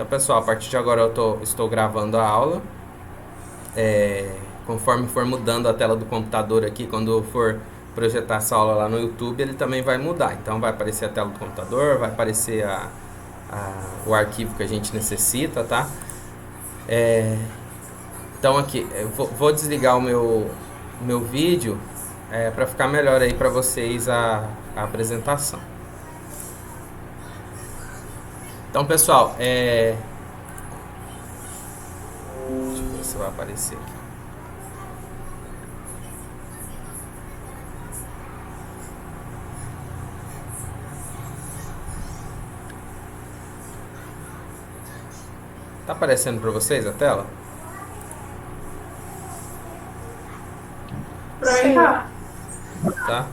Então, pessoal, a partir de agora estou gravando a aula. Conforme for mudando a tela do computador aqui, quando eu for projetar essa aula lá no YouTube, ele também vai mudar. Então, vai aparecer a tela do computador, vai aparecer o arquivo que a gente necessita, tá? Então, aqui, eu vou desligar o meu vídeo para ficar melhor aí para vocês a apresentação. Então, pessoal, deixa eu ver se vai aparecer aqui. Tá aparecendo para vocês a tela? Sim. Tá? Tá.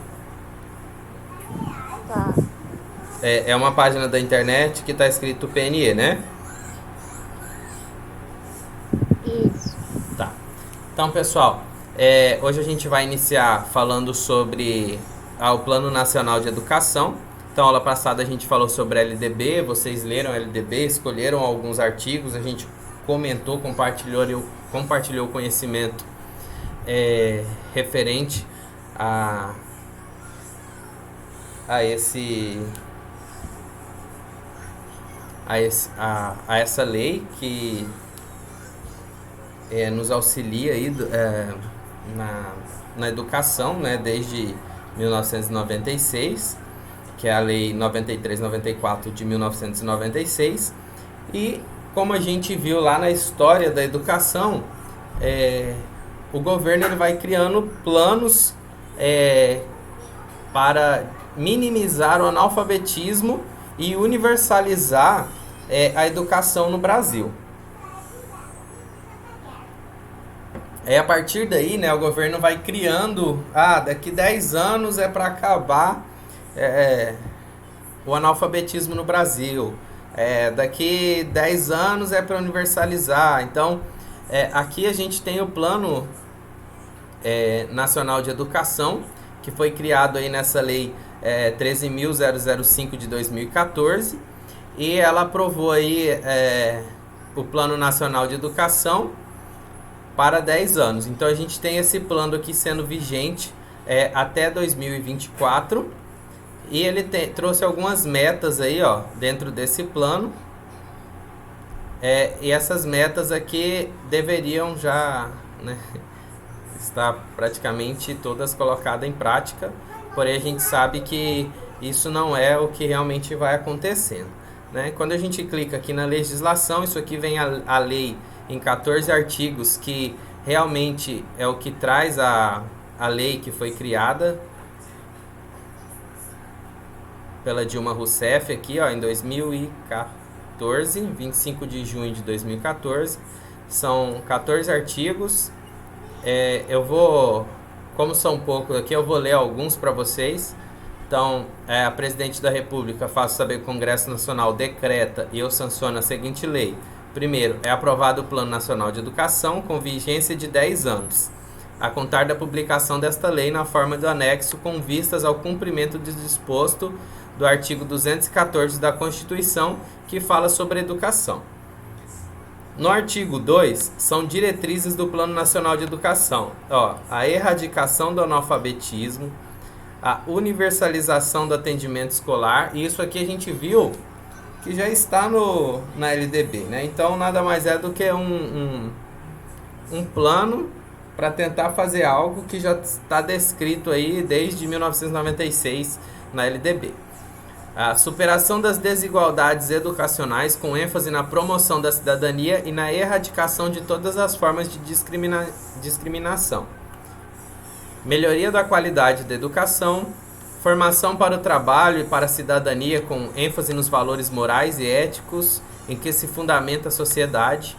É uma página da internet que tá escrito PNE, né? Isso. Tá. Então, pessoal, hoje a gente vai iniciar falando sobre o Plano Nacional de Educação. Então, aula passada a gente falou sobre a LDB, vocês leram a LDB, escolheram alguns artigos, a gente comentou, compartilhou o conhecimento referente a essa lei que nos auxilia aí na educação, né, desde 1996, que é a Lei 93/94 de 1996. E como a gente viu lá na história da educação, o governo ele vai criando planos para minimizar o analfabetismo e universalizar a educação no Brasil. A partir daí, né, o governo vai criando, daqui 10 anos é para acabar o analfabetismo no Brasil. Daqui 10 anos é para universalizar. Então, aqui a gente tem o Plano Nacional de Educação, que foi criado aí nessa lei 13.005 de 2014, e ela aprovou aí o Plano Nacional de Educação para 10 anos. Então a gente tem esse plano aqui sendo vigente até 2024, e ele trouxe algumas metas aí, ó, dentro desse plano, e essas metas aqui deveriam já, né, estar praticamente todas colacadas em prática, porém a gente sabe que isso não é o que realmente vai acontecendo, né? Quando a gente clica aqui na legislação, isso aqui vem a lei em 14 artigos, que realmente é o que traz a lei que foi criada pela Dilma Rousseff aqui, ó, em 2014, 25 de junho de 2014. São 14 artigos. Eu vou, como são poucos aqui, eu vou ler alguns para vocês. Então, a Presidente da República faz saber que o Congresso Nacional decreta e eu sanciono a seguinte lei. Primeiro, é aprovado o Plano Nacional de Educação com vigência de 10 anos, a contar da publicação desta lei na forma do anexo, com vistas ao cumprimento do disposto do artigo 214 da Constituição, que fala sobre educação. No artigo 2, são diretrizes do Plano Nacional de Educação. A erradicação do analfabetismo, a universalização do atendimento escolar, e isso aqui a gente viu que já está na LDB, né? Então nada mais é do que um plano para tentar fazer algo que já está descrito aí desde 1996 na LDB. A superação das desigualdades educacionais, com ênfase na promoção da cidadania e na erradicação de todas as formas de discriminação. Melhoria da qualidade da educação, formação para o trabalho e para a cidadania, com ênfase nos valores morais e éticos em que se fundamenta a sociedade.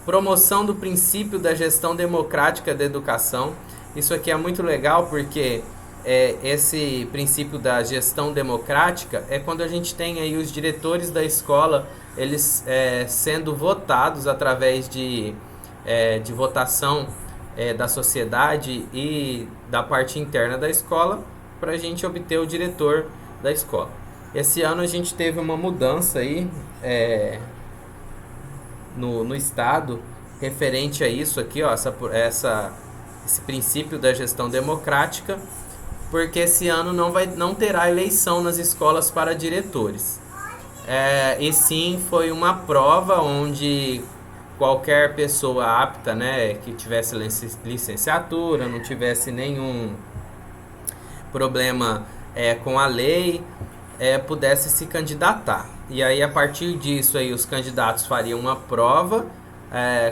Promoção do princípio da gestão democrática da educação. Isso aqui é muito legal porque esse princípio da gestão democrática é quando a gente tem aí os diretores da escola, eles sendo votados através de votação da sociedade e da parte interna da escola, para a gente obter o diretor da escola. Esse ano a gente teve uma mudança aí no Estado referente a isso aqui, ó, esse princípio da gestão democrática, porque esse ano não terá eleição nas escolas para diretores. E sim, foi uma prova onde qualquer pessoa apta, né, que tivesse licenciatura, não tivesse nenhum problema com a lei, pudesse se candidatar. E aí, a partir disso, aí, os candidatos fariam uma prova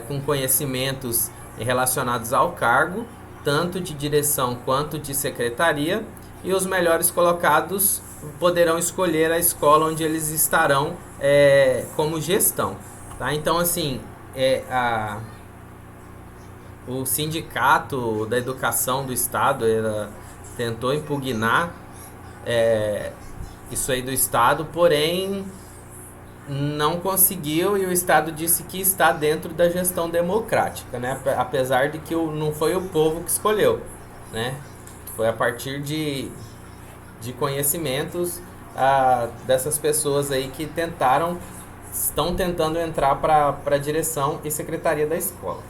com conhecimentos relacionados ao cargo, tanto de direção quanto de secretaria, e os melhores colocados poderão escolher a escola onde eles estarão como gestão. Tá? Então, assim, o Sindicato da Educação do Estado tentou impugnar isso aí do Estado, porém não conseguiu, e o Estado disse que está dentro da gestão democrática, né? Apesar de que não foi o povo que escolheu, né? Foi a partir de conhecimentos dessas pessoas aí que estão tentando entrar para a direção e secretaria da escola.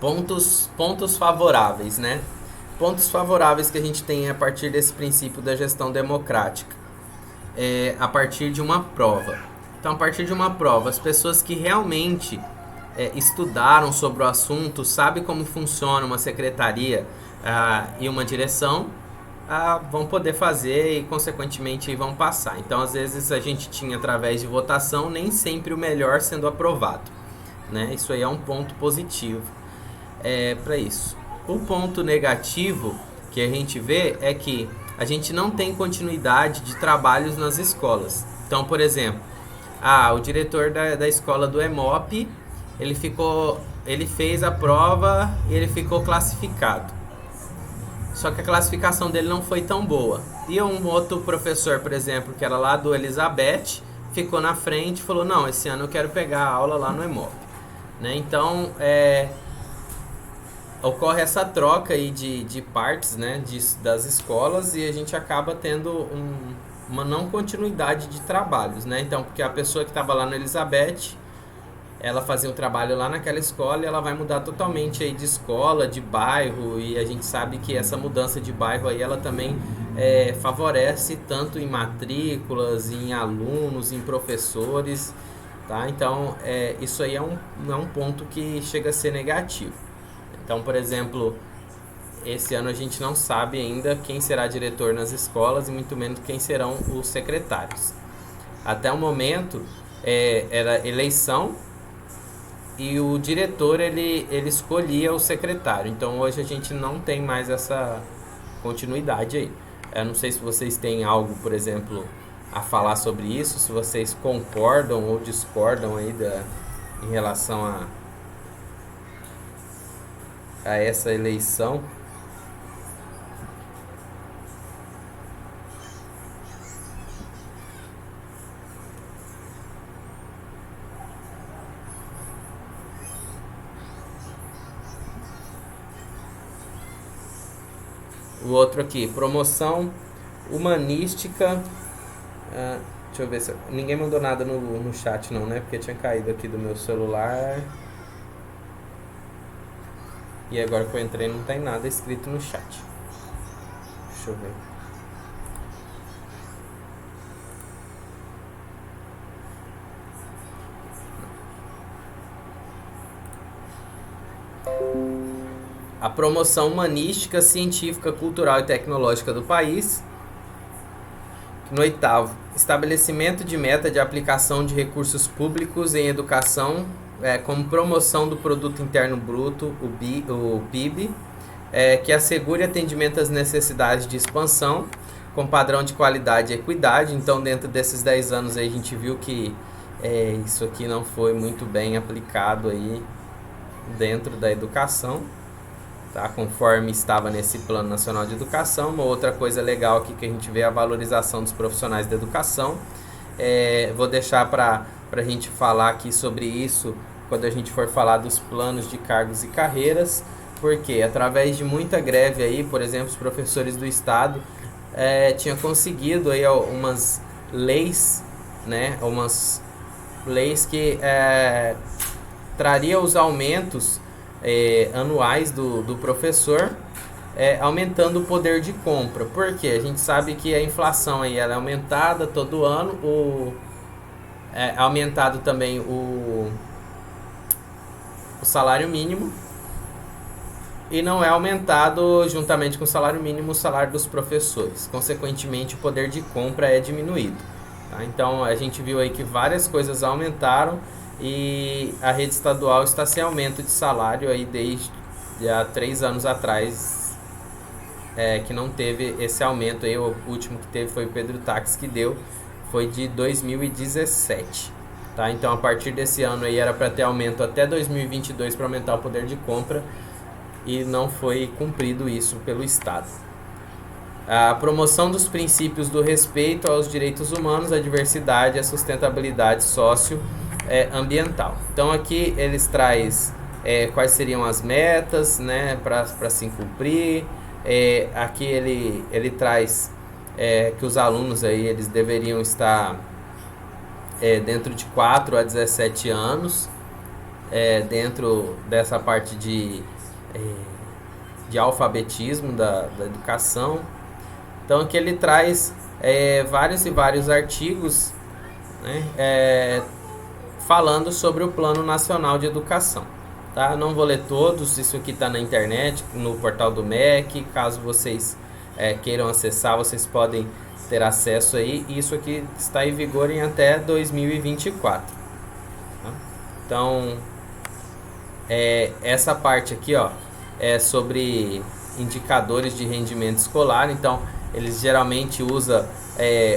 Pontos favoráveis, né? Pontos favoráveis que a gente tem a partir desse princípio da gestão democrática. A partir de uma prova. Então, a partir de uma prova, as pessoas que realmente estudaram sobre o assunto, sabem como funciona uma secretaria e uma direção, vão poder fazer e, consequentemente, vão passar. Então, às vezes, a gente tinha, através de votação, nem sempre o melhor sendo aprovado, né? Isso aí é um ponto positivo para isso. O ponto negativo que a gente vê é que a gente não tem continuidade de trabalhos nas escolas. Então, por exemplo, o diretor da escola do EMOP, ele fez a prova e ele ficou classificado. Só que a classificação dele não foi tão boa. E um outro professor, por exemplo, que era lá do Elizabeth, ficou na frente e falou: não, esse ano eu quero pegar a aula lá no EMOP. Né? Então, ocorre essa troca aí de partes, né, das escolas, e a gente acaba tendo uma não continuidade de trabalhos, né? Então, porque a pessoa que estava lá no Elizabeth, ela fazia um trabalho lá naquela escola e ela vai mudar totalmente aí de escola, de bairro, e a gente sabe que essa mudança de bairro aí, ela também favorece tanto em matrículas, em alunos, em professores, tá? Então, isso aí é um ponto que chega a ser negativo. Então, por exemplo, esse ano a gente não sabe ainda quem será diretor nas escolas e muito menos quem serão os secretários. Até o momento era eleição e o diretor ele escolhia o secretário. Então hoje a gente não tem mais essa continuidade aí. Eu não sei se vocês têm algo, por exemplo, a falar sobre isso, se vocês concordam ou discordam aí em relação a essa eleição. O outro aqui, promoção humanística. Deixa eu ver se... Ninguém mandou nada no chat não, né? Porque tinha caído aqui do meu celular. E agora que eu entrei não tem nada escrito no chat. Deixa eu ver. A promoção humanística, científica, cultural e tecnológica do país. No 8º, estabelecimento de meta de aplicação de recursos públicos em educação, como promoção do Produto Interno Bruto, o PIB, que assegure atendimento às necessidades de expansão, com padrão de qualidade e equidade. Então, dentro desses 10 anos aí, a gente viu que isso aqui não foi muito bem aplicado aí dentro da educação, tá? Conforme estava nesse Plano Nacional de Educação. Uma outra coisa legal aqui que a gente vê é a valorização dos profissionais da educação. Vou deixar para a gente falar aqui sobre isso quando a gente for falar dos planos de cargos e carreiras, porque através de muita greve aí, por exemplo, os professores do estado tinham conseguido aí umas leis né, umas leis que traria os aumentos anuais do professor, aumentando o poder de compra. Porque a gente sabe que a inflação aí ela é aumentada todo ano, é aumentado também o salário mínimo, e não é aumentado juntamente com o salário mínimo o salário dos professores. Consequentemente, o poder de compra é diminuído. Tá? Então, a gente viu aí que várias coisas aumentaram e a rede estadual está sem aumento de salário aí desde há 3 anos atrás, que não teve esse aumento aí. O último que teve foi o Pedro Tax, que deu, foi de 2017. Tá? Então, a partir desse ano aí era para ter aumento até 2022 para aumentar o poder de compra, e não foi cumprido isso pelo Estado. A promoção dos princípios do respeito aos direitos humanos, a diversidade e a sustentabilidade socioambiental. Então aqui eles trazem quais seriam as metas, né, para se cumprir. Aqui ele traz que os alunos aí, eles deveriam estar dentro de 4 a 17 anos, dentro dessa parte de alfabetismo da educação. Então aqui ele traz vários e vários artigos, né, falando sobre o Plano Nacional de Educação. Tá? Não vou ler todos, isso aqui está na internet, no portal do MEC. Caso vocês queiram acessar, vocês podem ter acesso aí. Isso aqui está em vigor em até 2024. Tá? Então, essa parte aqui, ó, é sobre indicadores de rendimento escolar. Então, eles geralmente usam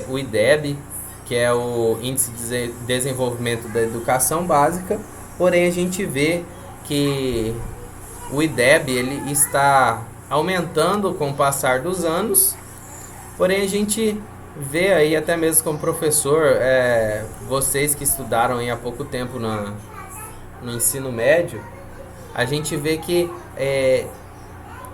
o IDEB, que é o Índice de Desenvolvimento da Educação Básica. Porém, a gente vê que o IDEB ele está aumentando com o passar dos anos. Porém, a gente vê aí, até mesmo como professor, vocês que estudaram aí há pouco tempo no ensino médio, a gente vê que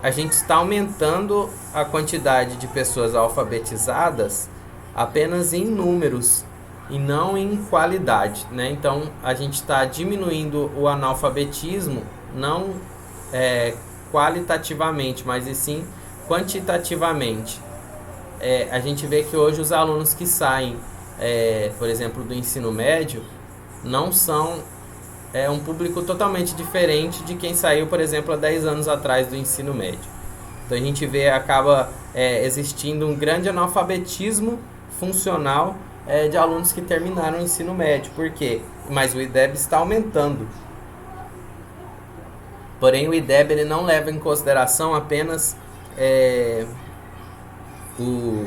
a gente está aumentando a quantidade de pessoas alfabetizadas apenas em números e não em qualidade, né? Então a gente está diminuindo o analfabetismo, não qualitativamente, mas e sim quantitativamente. A gente vê que hoje os alunos que saem, por exemplo, do ensino médio, não são um público totalmente diferente de quem saiu, por exemplo, há 10 anos atrás do ensino médio. Então a gente vê, acaba existindo um grande analfabetismo funcional de alunos que terminaram o ensino médio. Por quê? Mas o IDEB está aumentando. Porém, o IDEB ele não leva em consideração apenas o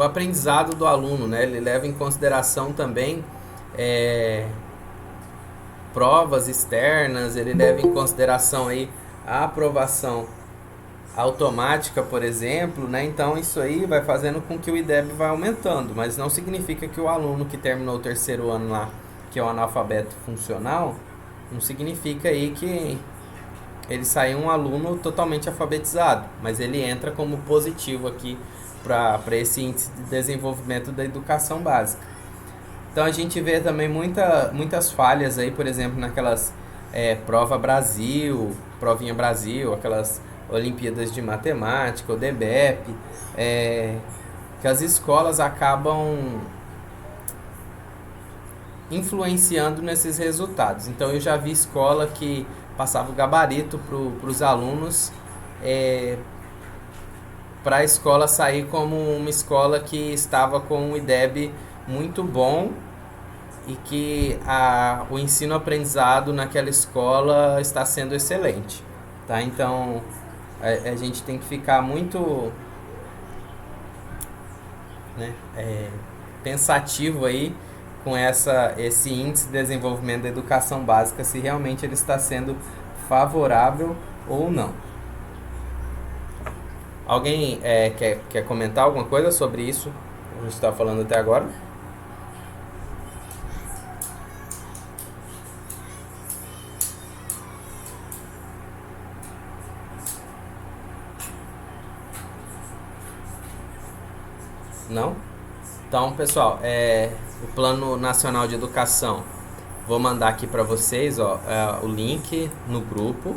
aprendizado do aluno, né? Ele leva em consideração também provas externas, ele leva em consideração aí a aprovação automática, por exemplo, né? Então isso aí vai fazendo com que o IDEB vai aumentando, mas não significa que o aluno que terminou o 3º ano lá, que é o analfabeto funcional, não significa aí que ele saiu um aluno totalmente alfabetizado, mas ele entra como positivo aqui para esse índice de desenvolvimento da educação básica. Então a gente vê também muitas falhas aí, por exemplo, naquelas Provinha Brasil, aquelas Olimpíadas de Matemática, o DBEP, que as escolas acabam influenciando nesses resultados. Então eu já vi escola que passava o gabarito para os alunos, para a escola sair como uma escola que estava com o IDEB muito bom e que o ensino-aprendizado naquela escola está sendo excelente. Tá? Então a gente tem que ficar muito pensativo aí com esse índice de desenvolvimento da educação básica, se realmente ele está sendo favorável ou não. Alguém quer comentar alguma coisa sobre isso que a gente está falando até agora? Não? Então, pessoal, o Plano Nacional de Educação, vou mandar aqui para vocês, ó, o link no grupo.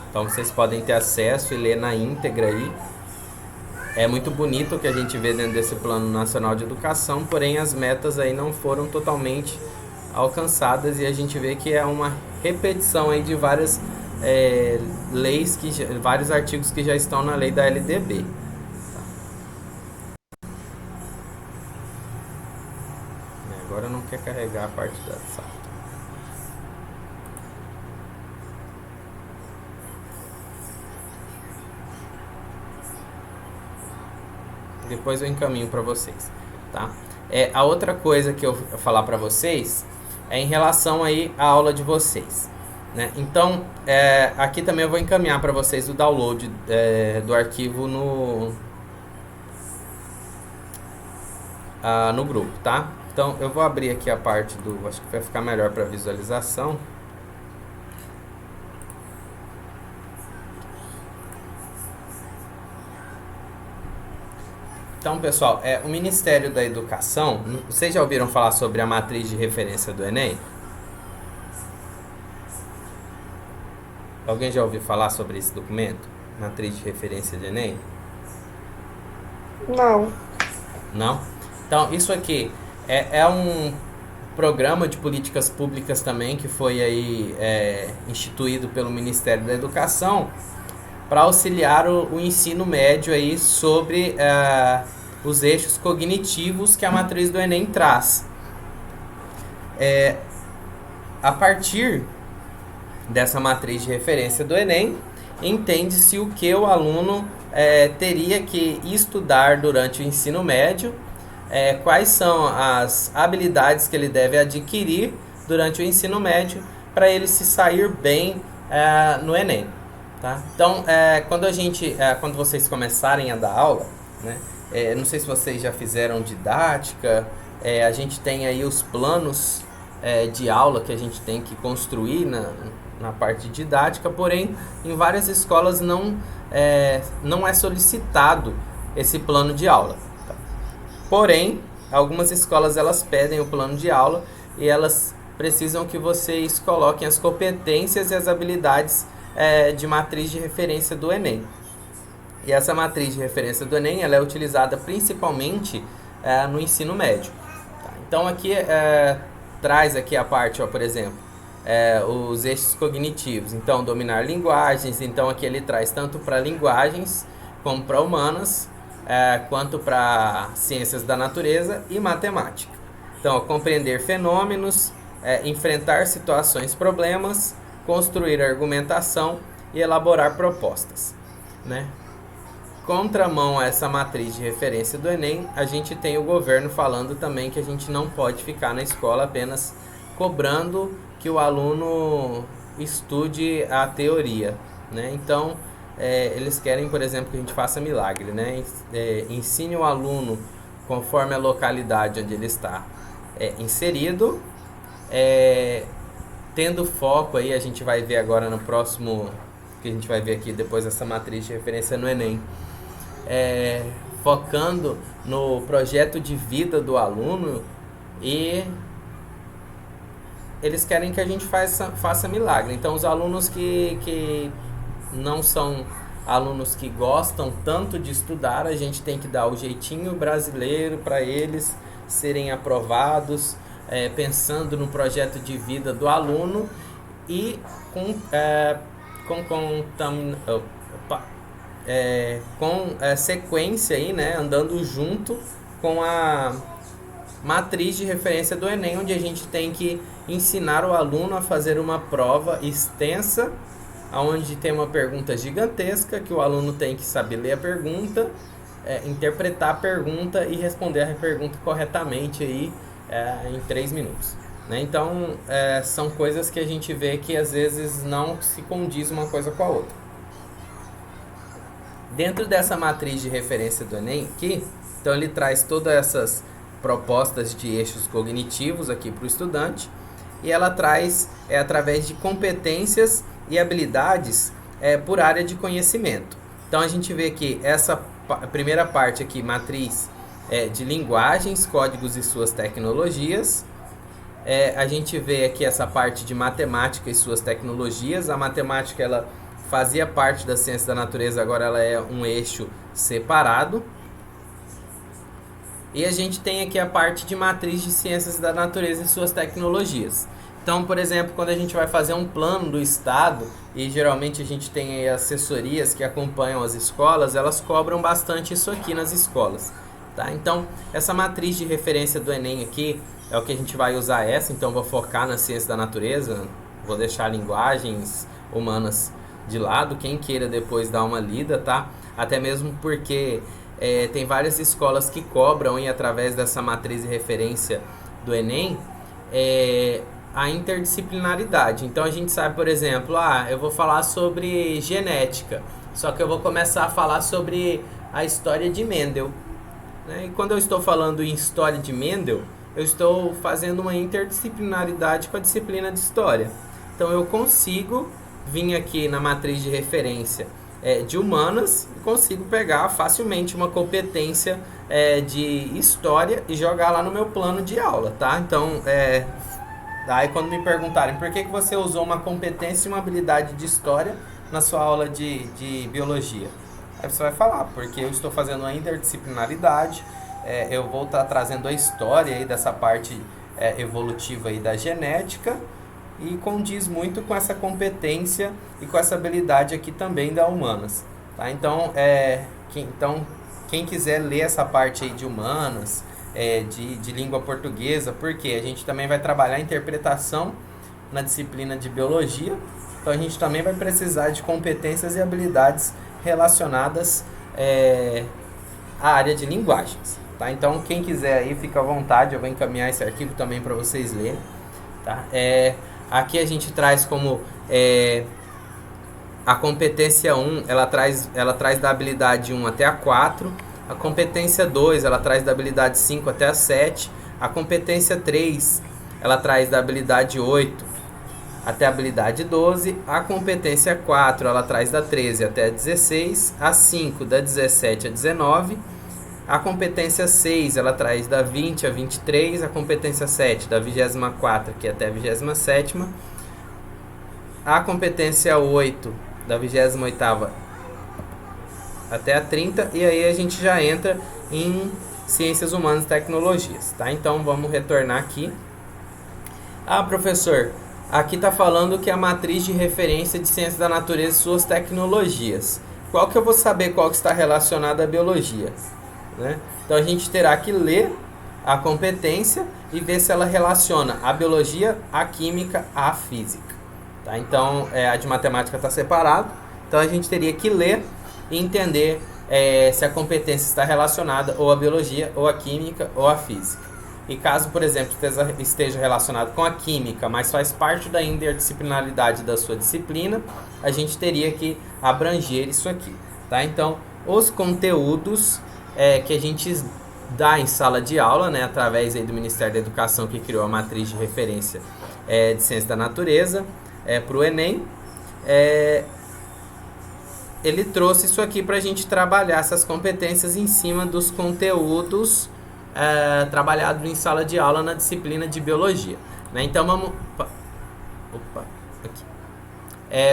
Então vocês podem ter acesso e ler na íntegra aí. É muito bonito o que a gente vê dentro desse Plano Nacional de Educação, porém as metas aí não foram totalmente alcançadas e a gente vê que é uma repetição aí de várias leis, vários artigos que já estão na lei da LDB. Agora não quer carregar a parte da sala. Depois eu encaminho para vocês, tá? A outra coisa que eu vou falar para vocês é em relação aí à aula de vocês, né? Então, aqui também eu vou encaminhar para vocês o download do arquivo no grupo, tá? Então, eu vou abrir aqui a parte do... Acho que vai ficar melhor para visualização. Então, pessoal, o Ministério da Educação, vocês já ouviram falar sobre a matriz de referência do Enem? Alguém já ouviu falar sobre esse documento? Matriz de referência do Enem? Não. Não? Então, isso aqui é um programa de políticas públicas também que foi aí instituído pelo Ministério da Educação para auxiliar o ensino médio aí sobre os eixos cognitivos que a matriz do Enem traz. A partir dessa matriz de referência do Enem, entende-se o que o aluno teria que estudar durante o ensino médio, quais são as habilidades que ele deve adquirir durante o ensino médio para ele se sair bem no Enem. Tá? Então, quando vocês começarem a dar aula, né, não sei se vocês já fizeram didática, a gente tem aí os planos de aula que a gente tem que construir na parte didática, porém, em várias escolas não é solicitado esse plano de aula. Tá? Porém, algumas escolas elas pedem o plano de aula e elas precisam que vocês coloquem as competências e as habilidades de matriz de referência do Enem. E essa matriz de referência do Enem ela é utilizada principalmente no ensino médio. Tá? Então aqui traz aqui a parte, ó, por exemplo, os eixos cognitivos. Então, dominar linguagens. Então aqui ele traz tanto para linguagens como para humanas, quanto para ciências da natureza e matemática. Então, compreender fenômenos, enfrentar situações, problemas, construir argumentação e elaborar propostas, né? Contramão a essa matriz de referência do Enem, a gente tem o governo falando também que a gente não pode ficar na escola apenas cobrando que o aluno estude a teoria, né? Então, eles querem, por exemplo, que a gente faça milagre, né? Ensine o aluno conforme a localidade onde ele está inserido, tendo foco aí, a gente vai ver agora no próximo, que a gente vai ver aqui depois dessa matriz de referência no Enem, focando no projeto de vida do aluno, e eles querem que a gente faça milagre. Então, os alunos que não são alunos que gostam tanto de estudar, a gente tem que dar o jeitinho brasileiro para eles serem aprovados, pensando no projeto de vida do aluno e com sequência aí, né, andando junto com a matriz de referência do Enem, onde a gente tem que ensinar o aluno a fazer uma prova extensa, onde tem uma pergunta gigantesca, que o aluno tem que saber ler a pergunta, interpretar a pergunta e responder a pergunta corretamente aí, em 3 minutos. Né? Então, são coisas que a gente vê que às vezes não se condiz uma coisa com a outra. Dentro dessa matriz de referência do Enem aqui, então ele traz todas essas propostas de eixos cognitivos aqui para o estudante, e ela traz através de competências e habilidades por área de conhecimento. Então a gente vê que essa primeira parte aqui, matriz de linguagens, códigos e suas tecnologias. A gente vê aqui essa parte de matemática e suas tecnologias. A matemática ela fazia parte da ciência da natureza, agora ela é um eixo separado. E a gente tem aqui a parte de matriz de ciências da natureza e suas tecnologias. Então, por exemplo, quando a gente vai fazer um plano do estado, e geralmente a gente tem aí assessorias que acompanham as escolas, elas cobram bastante isso aqui nas escolas. Tá? Então, essa matriz de referência do Enem aqui é o que a gente vai usar então vou focar na ciência da natureza, vou deixar linguagens humanas de lado, quem queira depois dar uma lida, tá? Até mesmo porque tem várias escolas que cobram, e através dessa matriz de referência do Enem, a interdisciplinaridade. Então a gente sabe, por exemplo, eu vou falar sobre genética, só que eu vou começar a falar sobre a história de Mendel, né? E quando eu estou falando em história de Mendel, eu estou fazendo uma interdisciplinaridade com a disciplina de história. Então eu consigo vir aqui na matriz de referência de humanas e consigo pegar facilmente uma competência de história e jogar lá no meu plano de aula, tá? Então, aí quando me perguntarem por que você usou uma competência e uma habilidade de história na sua aula de biologia, aí você vai falar, porque eu estou fazendo uma interdisciplinaridade, eu vou estar trazendo a história aí dessa parte evolutiva aí da genética, e condiz muito com essa competência e com essa habilidade aqui também da humanas, tá? Então, quem quiser ler essa parte aí de humanas, de língua portuguesa, porque a gente também vai trabalhar a interpretação na disciplina de biologia, então a gente também vai precisar de competências e habilidades relacionadas à área de linguagens, tá? Então, quem quiser aí, fica à vontade, eu vou encaminhar esse arquivo também para vocês lerem, tá? Aqui a gente traz como a competência 1, ela traz da habilidade 1 até a 4. A competência 2, ela traz da habilidade 5 até a 7. A competência 3, ela traz da habilidade 8 até a habilidade 12. A competência 4, ela traz da 13 até a 16. A 5, da 17 a 19. A competência 6, ela traz da 20 a 23, a competência 7, da 24 aqui até a 27ª, a competência 8, da 28ª até a 30, e aí a gente já entra em Ciências Humanas e Tecnologias, tá? Então vamos retornar aqui. Professor, aqui está falando que é a matriz de referência de Ciências da Natureza e suas tecnologias. Qual que eu vou saber qual que está relacionado à biologia? Né? Então a gente terá que ler a competência e ver se ela relaciona a biologia, a química, a física, tá? Então a de matemática está separado, então a gente teria que ler e entender se a competência está relacionada ou à biologia, ou à química, ou à física. E caso, por exemplo, esteja relacionado com a química, mas faz parte da interdisciplinaridade da sua disciplina, a gente teria que abranger isso aqui, tá? Então os conteúdos que a gente dá em sala de aula, né, através aí do Ministério da Educação, que criou a matriz de referência de Ciência da Natureza para o Enem, ele trouxe isso aqui para a gente trabalhar essas competências em cima dos conteúdos trabalhados em sala de aula na disciplina de Biologia, né? Então vamos...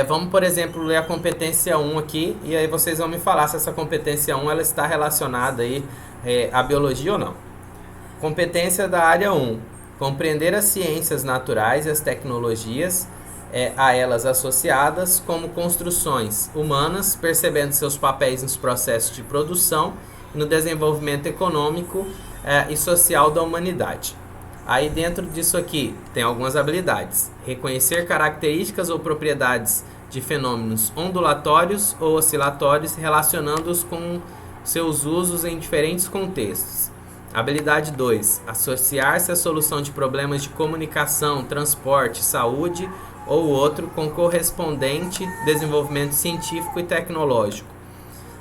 vamos, por exemplo, ler a competência 1 aqui, e aí vocês vão me falar se essa competência 1 ela está relacionada aí, à biologia ou não. Competência da área 1. Compreender as ciências naturais e as tecnologias a elas associadas como construções humanas, percebendo seus papéis nos processos de produção e no desenvolvimento econômico e social da humanidade. Aí dentro disso aqui tem algumas habilidades. Reconhecer características ou propriedades de fenômenos ondulatórios ou oscilatórios, relacionando-os com seus usos em diferentes contextos. Habilidade 2. Associar-se à solução de problemas de comunicação, transporte, saúde ou outro com correspondente desenvolvimento científico e tecnológico.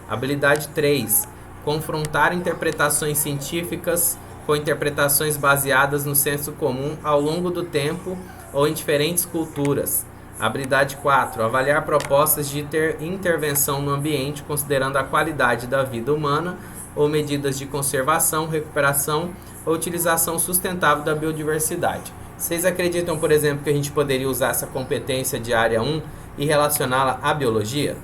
Habilidade 3. Confrontar interpretações científicas com interpretações baseadas no senso comum ao longo do tempo ou em diferentes culturas. Habilidade 4. Avaliar propostas de intervenção no ambiente, considerando a qualidade da vida humana ou medidas de conservação, recuperação ou utilização sustentável da biodiversidade. Vocês acreditam, por exemplo, que a gente poderia usar essa competência de área 1 e relacioná-la à biologia?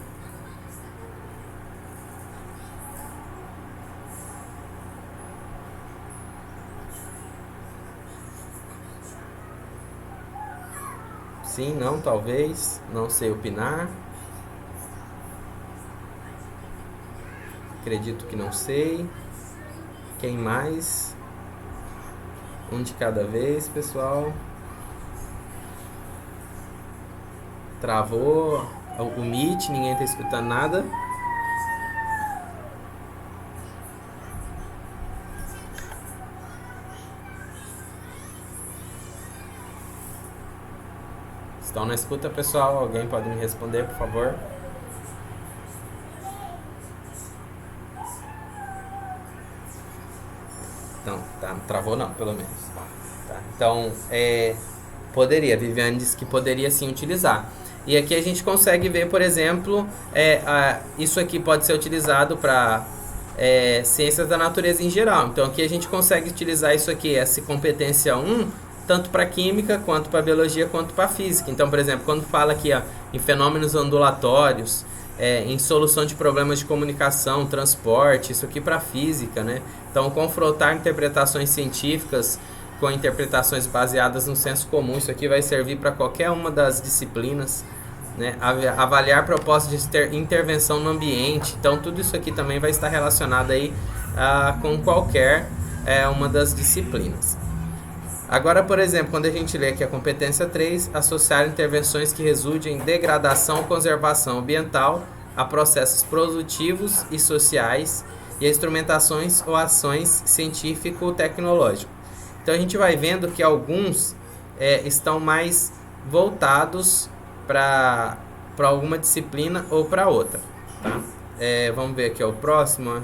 Sim, não, talvez, não sei opinar. Acredito que não sei. Quem mais? Um de cada vez, pessoal. Travou o Meet, ninguém tá escutando nada. Estão na escuta, pessoal? Alguém pode me responder, por favor? Não, tá, não travou não, pelo menos. Tá, então, poderia, Viviane disse que poderia sim utilizar. E aqui a gente consegue ver, por exemplo, isso aqui pode ser utilizado para ciências da natureza em geral. Então aqui a gente consegue utilizar isso aqui, essa competência 1, tanto para química, quanto para biologia, quanto para física. Então, por exemplo, quando fala aqui em fenômenos ondulatórios, em solução de problemas de comunicação, transporte, isso aqui para física, né? Então, confrontar interpretações científicas com interpretações baseadas no senso comum, isso aqui vai servir para qualquer uma das disciplinas, né? Avaliar propostas de intervenção no ambiente, então tudo isso aqui também vai estar relacionado aí com qualquer uma das disciplinas. Agora, por exemplo, quando a gente lê aqui a competência 3, associar intervenções que resultem em degradação ou conservação ambiental a processos produtivos e sociais e a instrumentações ou ações científico-tecnológicas. Então a gente vai vendo que alguns estão mais voltados para alguma disciplina ou para outra. Tá? Vamos ver aqui o próximo.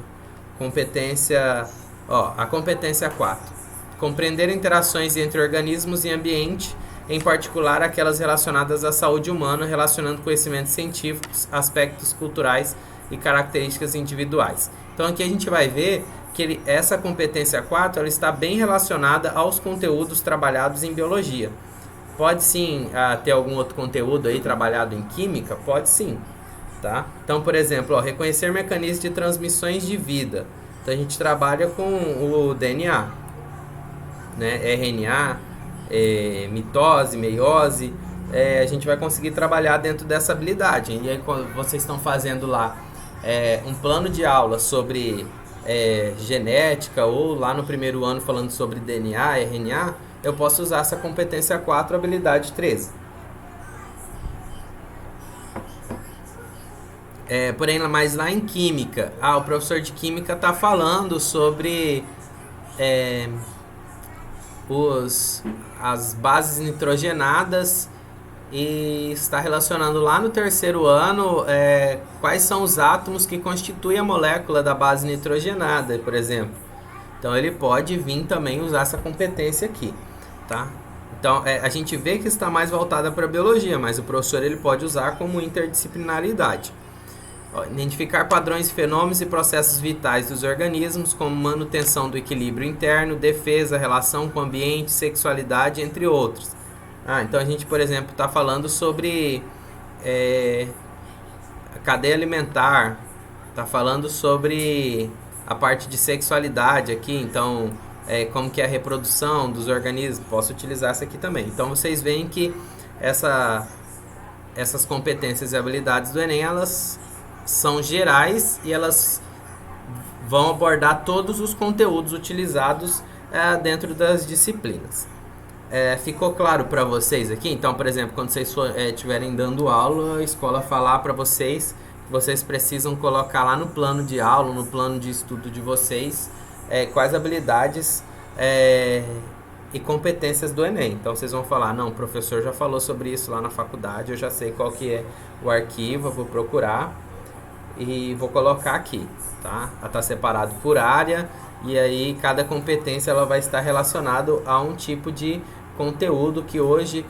Competência, a competência 4. Compreender interações entre organismos e ambiente, em particular aquelas relacionadas à saúde humana, relacionando conhecimentos científicos, aspectos culturais e características individuais. Então aqui a gente vai ver que essa competência 4 ela está bem relacionada aos conteúdos trabalhados em biologia. Pode sim ter algum outro conteúdo aí trabalhado em química? Pode sim. Tá? Então, por exemplo, reconhecer mecanismos de transmissões de vida. Então a gente trabalha com o DNA, né? RNA, mitose, meiose, a gente vai conseguir trabalhar dentro dessa habilidade. E aí quando vocês estão fazendo lá um plano de aula sobre genética, ou lá no primeiro ano falando sobre DNA, RNA, eu posso usar essa competência 4, habilidade 13. Porém, mas lá em química, o professor de química está falando sobre as bases nitrogenadas e está relacionando lá no terceiro ano quais são os átomos que constituem a molécula da base nitrogenada, por exemplo. Então ele pode vir também usar essa competência aqui, tá? Então a gente vê que está mais voltada para a biologia, mas o professor ele pode usar como interdisciplinaridade. Identificar padrões, fenômenos e processos vitais dos organismos, como manutenção do equilíbrio interno, defesa, relação com o ambiente, sexualidade, entre outros. Então a gente, por exemplo, está falando sobre a cadeia alimentar, está falando sobre a parte de sexualidade aqui, então como que é a reprodução dos organismos, posso utilizar essa aqui também. Então vocês veem que essas competências e habilidades do Enem, elas são gerais e elas vão abordar todos os conteúdos utilizados dentro das disciplinas. Ficou claro para vocês aqui? Então, por exemplo, quando vocês estiverem dando aula, a escola falar para vocês, vocês precisam colocar lá no plano de aula, no plano de estudo de vocês, quais habilidades e competências do Enem. Então vocês vão falar, não, o professor já falou sobre isso lá na faculdade, eu já sei qual que é o arquivo, eu vou procurar e vou colocar aqui, tá? Ela está separado por área, e aí cada competência ela vai estar relacionado a um tipo de conteúdo que hoje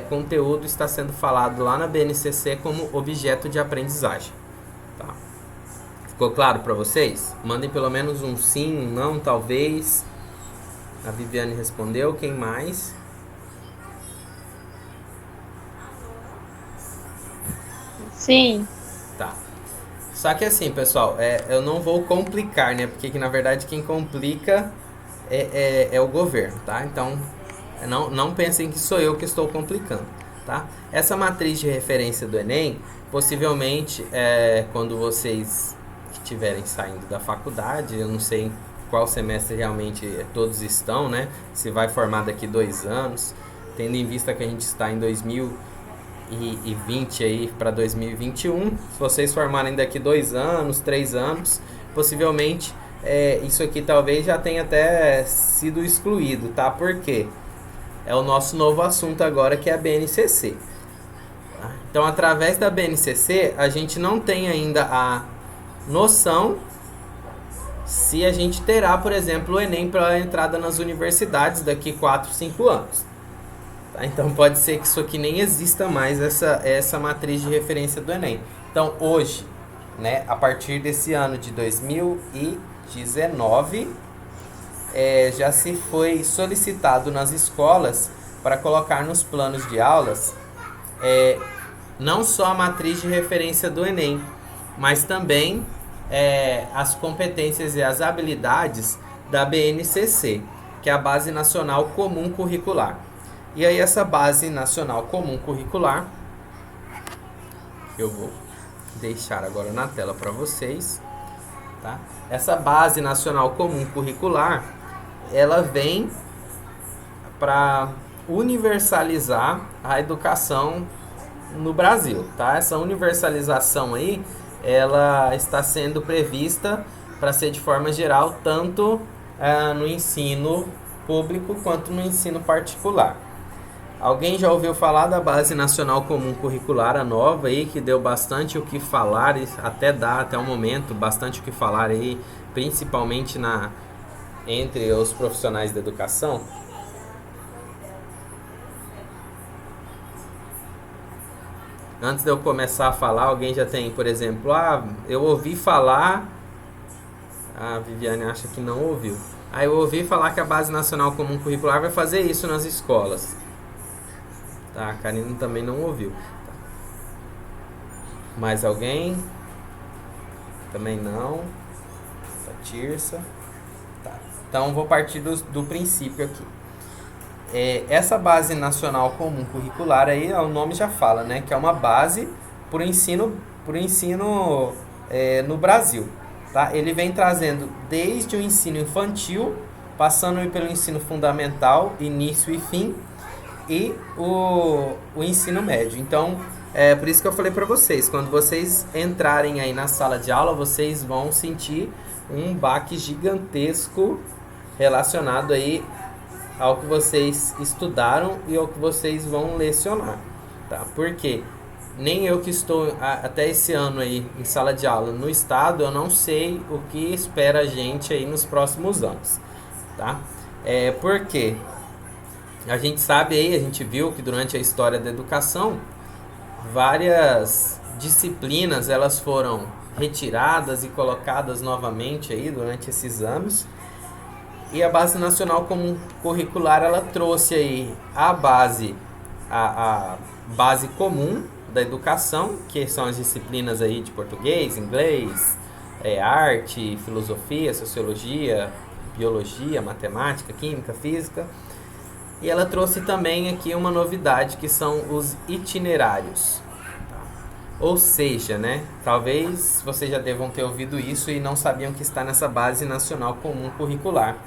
conteúdo está sendo falado lá na BNCC como objeto de aprendizagem, tá? Ficou claro para vocês? Mandem pelo menos um sim, um não, talvez. A Viviane respondeu. Quem mais? Sim. Tá. Só que assim, pessoal, eu não vou complicar, né? Porque que, na verdade quem complica é o governo, tá? Então, não pensem que sou eu que estou complicando, tá? Essa matriz de referência do Enem, possivelmente, quando vocês estiverem saindo da faculdade, eu não sei em qual semestre realmente todos estão, né? Se vai formar daqui 2 anos, tendo em vista que a gente está em 2020 aí para 2021, se vocês formarem daqui 2 anos, 3 anos, possivelmente isso aqui talvez já tenha até sido excluído, tá? Por quê? É o nosso novo assunto agora, que é a BNCC. Tá? Então, através da BNCC, a gente não tem ainda a noção se a gente terá, por exemplo, o Enem para a entrada nas universidades daqui 4, 5 anos. Tá? Então, pode ser que isso aqui nem exista mais, essa matriz de referência do Enem. Então, hoje, né, a partir desse ano de 2019, já se foi solicitado nas escolas para colocar nos planos de aulas não só a matriz de referência do Enem, mas também as competências e as habilidades da BNCC, que é a Base Nacional Comum Curricular. E aí essa Base Nacional Comum Curricular, eu vou deixar agora na tela para vocês, tá? Essa Base Nacional Comum Curricular, ela vem para universalizar a educação no Brasil, tá? Essa universalização aí, ela está sendo prevista para ser de forma geral, tanto no ensino público quanto no ensino particular. Alguém já ouviu falar da Base Nacional Comum Curricular, a nova aí, que deu bastante o que falar, até o momento, bastante o que falar aí, principalmente entre os profissionais da educação? Antes de eu começar a falar, alguém já tem, por exemplo, eu ouvi falar... A Viviane acha que não ouviu. Eu ouvi falar que a Base Nacional Comum Curricular vai fazer isso nas escolas. Tá, a Karina também não ouviu. Tá. Mais alguém? Também não. A Tirsa. Tá. Então vou partir do princípio aqui. Essa Base Nacional Comum Curricular aí, o nome já fala, né? Que é uma base para o ensino no Brasil. Tá? Ele vem trazendo desde o ensino infantil, passando pelo ensino fundamental, início e fim, e o ensino médio. Então, por isso que eu falei para vocês, quando vocês entrarem aí na sala de aula, vocês vão sentir um baque gigantesco relacionado aí ao que vocês estudaram e ao que vocês vão lecionar, tá? Porque nem eu que estou até esse ano aí em sala de aula no estado, eu não sei o que espera a gente aí nos próximos anos, tá? Porque a gente sabe aí, a gente viu que durante a história da educação, várias disciplinas elas foram retiradas e colocadas novamente aí durante esses anos. E a Base Nacional Comum Curricular, ela trouxe aí a base comum da educação, que são as disciplinas aí de português, inglês, arte, filosofia, sociologia, biologia, matemática, química, física. E ela trouxe também aqui uma novidade, que são os itinerários. Ou seja, né, talvez vocês já devam ter ouvido isso e não sabiam que está nessa Base Nacional Comum Curricular,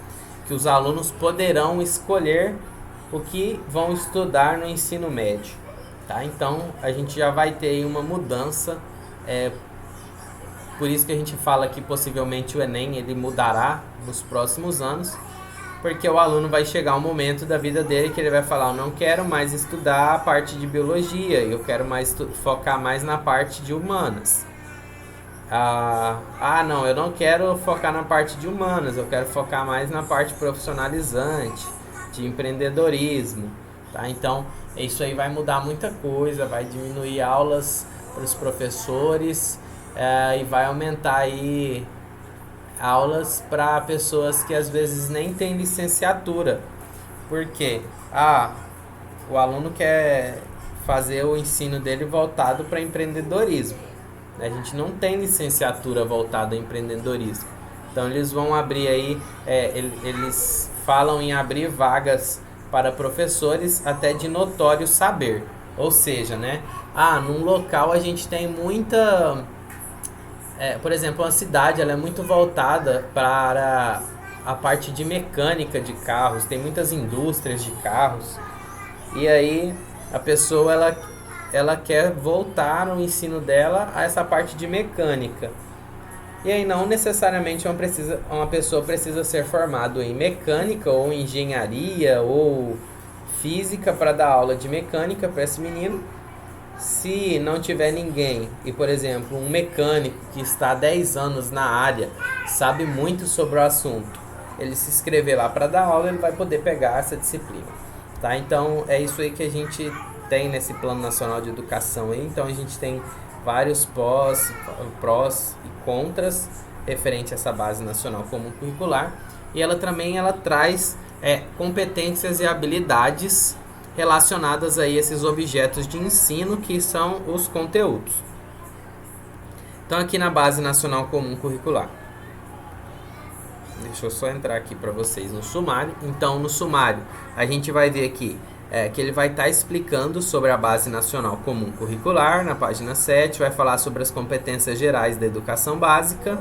que os alunos poderão escolher o que vão estudar no ensino médio. Tá? Então, a gente já vai ter uma mudança, por isso que a gente fala que possivelmente o Enem ele mudará nos próximos anos, porque o aluno vai chegar um momento da vida dele que ele vai falar: eu não quero mais estudar a parte de biologia, eu quero focar mais na parte de humanas. Não, eu não quero focar na parte de humanas, eu quero focar mais na parte profissionalizante, de empreendedorismo, tá? Então, isso aí vai mudar muita coisa, vai diminuir aulas para os professores e vai aumentar aí aulas para pessoas que às vezes nem têm licenciatura. Por quê? O aluno quer fazer o ensino dele voltado para empreendedorismo. A gente não tem licenciatura voltada ao empreendedorismo. Então eles vão abrir aí, eles falam em abrir vagas para professores até de notório saber. Ou seja, né? Num local a gente tem muita... por exemplo, uma cidade ela é muito voltada para a parte de mecânica de carros. Tem muitas indústrias de carros. E aí a pessoa ela quer voltar o ensino dela a essa parte de mecânica. E aí não necessariamente uma pessoa precisa ser formada em mecânica ou engenharia ou física para dar aula de mecânica para esse menino. Se não tiver ninguém e, por exemplo, um mecânico que está há 10 anos na área, sabe muito sobre o assunto, ele se inscrever lá para dar aula, ele vai poder pegar essa disciplina. Tá? Então é isso aí que a gente tem nesse Plano Nacional de Educação aí. Então a gente tem vários prós e contras referente a essa base nacional comum curricular, e ela também traz competências e habilidades relacionadas a esses objetos de ensino que são os conteúdos. Então aqui na base nacional comum curricular, deixa eu só entrar aqui para vocês no sumário. Então no sumário a gente vai ver aqui que ele vai estar explicando sobre a Base Nacional Comum Curricular, na página 7, vai falar sobre as competências gerais da educação básica,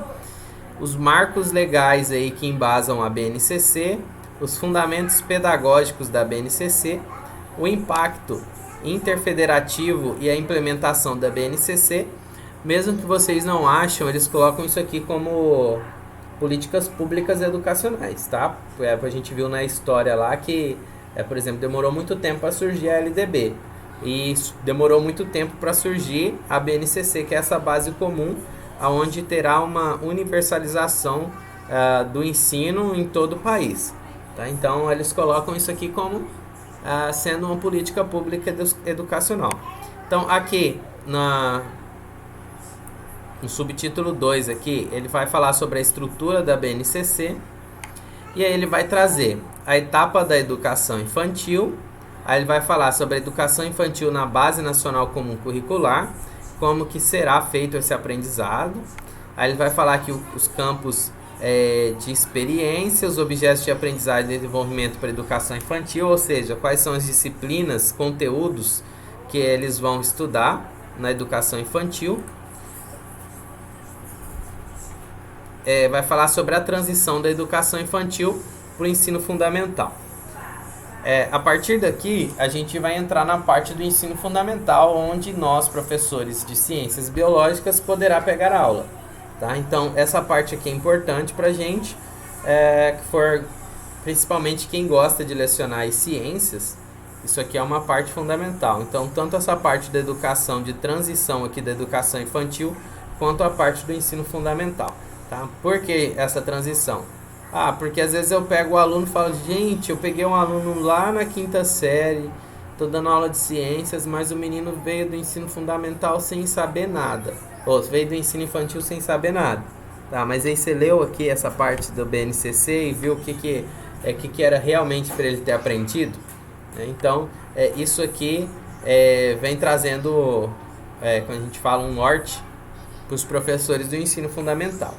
os marcos legais aí que embasam a BNCC, os fundamentos pedagógicos da BNCC, o impacto interfederativo e a implementação da BNCC. Mesmo que vocês não acham, eles colocam isso aqui como políticas públicas educacionais, tá? A gente viu na história lá que por exemplo, demorou muito tempo para surgir a LDB e demorou muito tempo para surgir a BNCC, que é essa base comum, onde terá uma universalização do ensino em todo o país. Tá? Então, eles colocam isso aqui como sendo uma política pública educacional. Então, aqui no subtítulo 2, aqui, ele vai falar sobre a estrutura da BNCC. E aí ele vai trazer a etapa da educação infantil. Aí ele vai falar sobre a educação infantil na Base Nacional Comum Curricular, como que será feito esse aprendizado. Aí ele vai falar aqui os campos de experiência, os objetos de aprendizagem e desenvolvimento para a educação infantil, ou seja, quais são as disciplinas, conteúdos que eles vão estudar na educação infantil. Vai falar sobre a transição da educação infantil para o ensino fundamental. A partir daqui, a gente vai entrar na parte do ensino fundamental, onde nós, professores de ciências biológicas, poderá pegar aula. Tá? Então, essa parte aqui é importante para a gente, principalmente quem gosta de lecionar as ciências, isso aqui é uma parte fundamental. Então, tanto essa parte da educação de transição aqui da educação infantil, quanto a parte do ensino fundamental. Tá? Por que essa transição? Porque às vezes eu pego o aluno e falo, gente, eu peguei um aluno lá na 5ª série, estou dando aula de ciências, mas o menino veio do ensino fundamental sem saber nada. Ou veio do ensino infantil sem saber nada. Tá? Mas aí você leu aqui essa parte do BNCC e viu o que era realmente para ele ter aprendido? Então, isso aqui vem trazendo, quando a gente fala um norte, para os professores do ensino fundamental.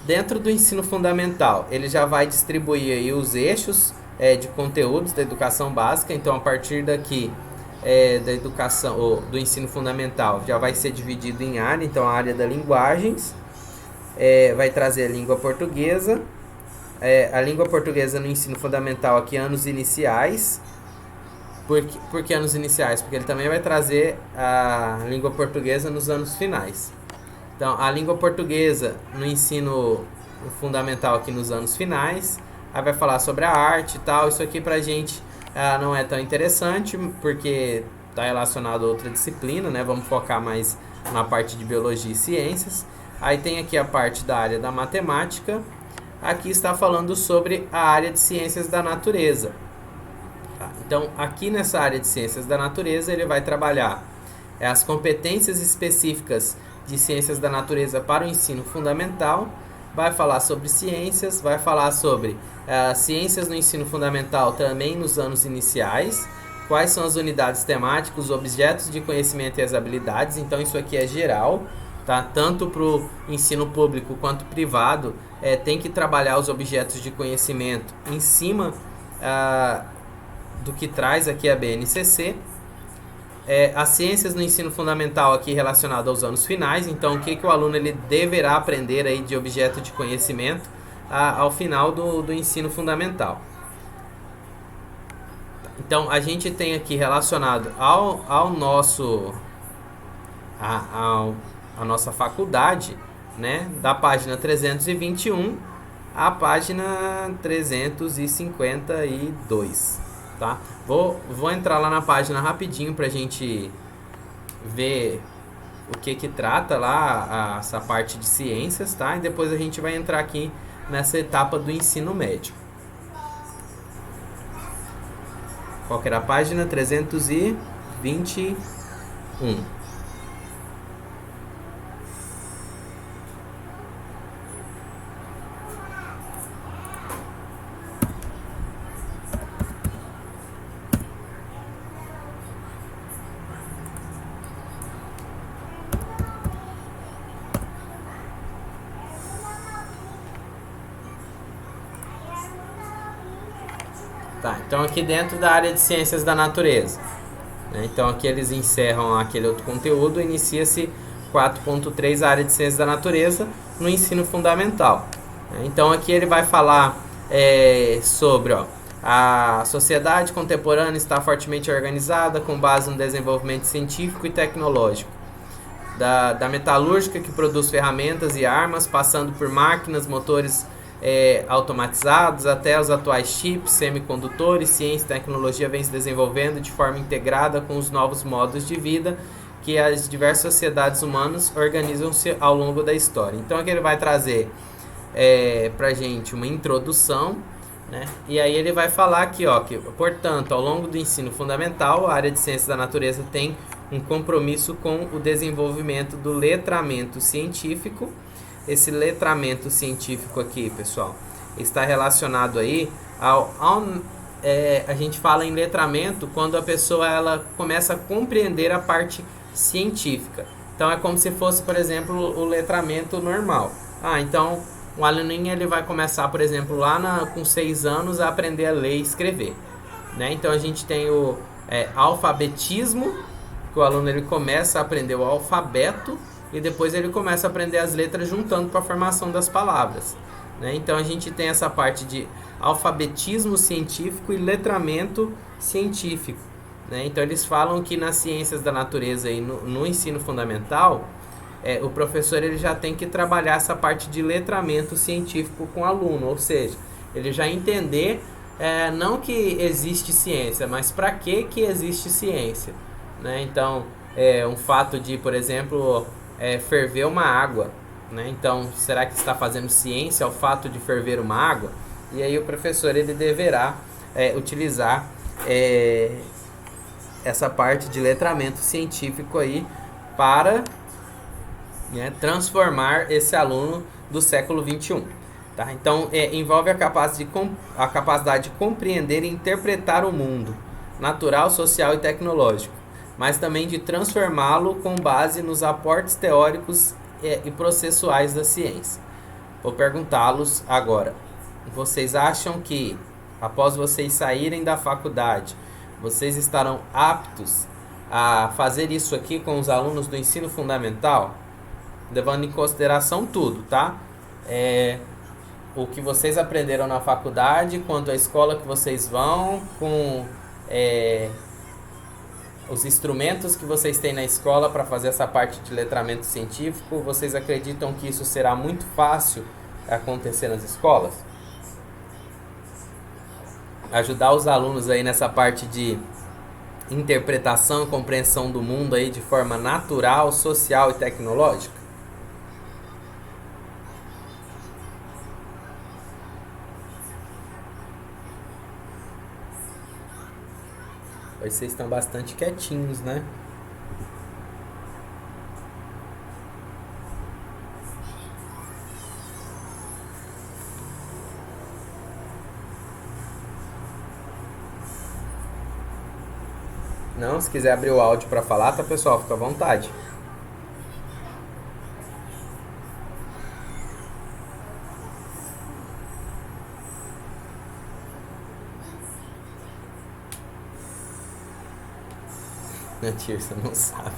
Dentro do ensino fundamental, ele já vai distribuir aí os eixos de conteúdos da educação básica. Então, a partir daqui da educação ou do ensino fundamental, já vai ser dividido em área. Então, a área das linguagens vai trazer a língua portuguesa. A língua portuguesa no ensino fundamental aqui, anos iniciais. Por que anos iniciais? Porque ele também vai trazer a língua portuguesa nos anos finais. Então, a língua portuguesa no ensino fundamental aqui nos anos finais. Aí vai falar sobre a arte e tal. Isso aqui pra gente não é tão interessante, porque está relacionado a outra disciplina, né? Vamos focar mais na parte de biologia e ciências. Aí tem aqui a parte da área da matemática. Aqui está falando sobre a área de ciências da natureza. Tá? Então, aqui nessa área de ciências da natureza, ele vai trabalhar as competências específicas de ciências da natureza para o ensino fundamental. Vai falar sobre ciências, vai falar sobre ciências no ensino fundamental também nos anos iniciais, quais são as unidades temáticas, os objetos de conhecimento e as habilidades. Então isso aqui é geral, tá? Tanto para o ensino público quanto privado, tem que trabalhar os objetos de conhecimento em cima do que traz aqui a BNCC. As ciências no ensino fundamental aqui relacionado aos anos finais. Então o que o aluno ele deverá aprender aí de objeto de conhecimento ao final do ensino fundamental. Então a gente tem aqui relacionado ao nosso a nossa faculdade, né, da página 321 à página 352, tá? Vou entrar lá na página rapidinho pra gente ver o que trata lá essa parte de ciências, tá? E depois a gente vai entrar aqui nessa etapa do ensino médio. Qual que era a página? 321. Tá, então aqui dentro da área de ciências da natureza, né? Então aqui eles encerram aquele outro conteúdo, inicia-se 4.3, a área de ciências da natureza no ensino fundamental, né? Então aqui ele vai falar sobre a sociedade contemporânea está fortemente organizada com base no desenvolvimento científico e tecnológico, da metalúrgica que produz ferramentas e armas, passando por máquinas, motores automatizados até os atuais chips, semicondutores. Ciência e tecnologia vem se desenvolvendo de forma integrada com os novos modos de vida que as diversas sociedades humanas organizam-se ao longo da história. Então aqui ele vai trazer pra gente uma introdução, né? E aí ele vai falar aqui, que, portanto, ao longo do ensino fundamental, a área de ciências da natureza tem um compromisso com o desenvolvimento do letramento científico. Esse letramento científico aqui, pessoal, está relacionado aí a gente fala em letramento quando a pessoa ela começa a compreender a parte científica. Então é como se fosse, por exemplo, o letramento normal. Então o aluninho ele vai começar, por exemplo, lá com 6 anos a aprender a ler e escrever, né? Então a gente tem o alfabetismo, que o aluno ele começa a aprender o alfabeto e depois ele começa a aprender as letras juntando para a formação das palavras, né? Então a gente tem essa parte de alfabetismo científico e letramento científico, né? Então eles falam que nas ciências da natureza e no ensino fundamental, o professor ele já tem que trabalhar essa parte de letramento científico com o aluno, ou seja, ele já entender não que existe ciência, mas para que existe ciência, né? Então um fato de, por exemplo, ferver uma água, né? Então, será que está fazendo ciência ao fato de ferver uma água? E aí o professor ele deverá utilizar essa parte de letramento científico aí para transformar esse aluno do século XXI. Tá? Então, envolve a capacidade de compreender e interpretar o mundo natural, social e tecnológico, mas também de transformá-lo com base nos aportes teóricos e processuais da ciência. Vou perguntá-los agora. Vocês acham que, após vocês saírem da faculdade, vocês estarão aptos a fazer isso aqui com os alunos do ensino fundamental? Levando em consideração tudo, tá? O que vocês aprenderam na faculdade, quanto à escola que vocês vão, com os instrumentos que vocês têm na escola para fazer essa parte de letramento científico. Vocês acreditam que isso será muito fácil acontecer nas escolas? Ajudar os alunos aí nessa parte de interpretação e compreensão do mundo aí de forma natural, social e tecnológica? Vocês estão bastante quietinhos, né? Não, se quiser abrir o áudio para falar, tá, pessoal? Fica à vontade. A Tirsa não sabe.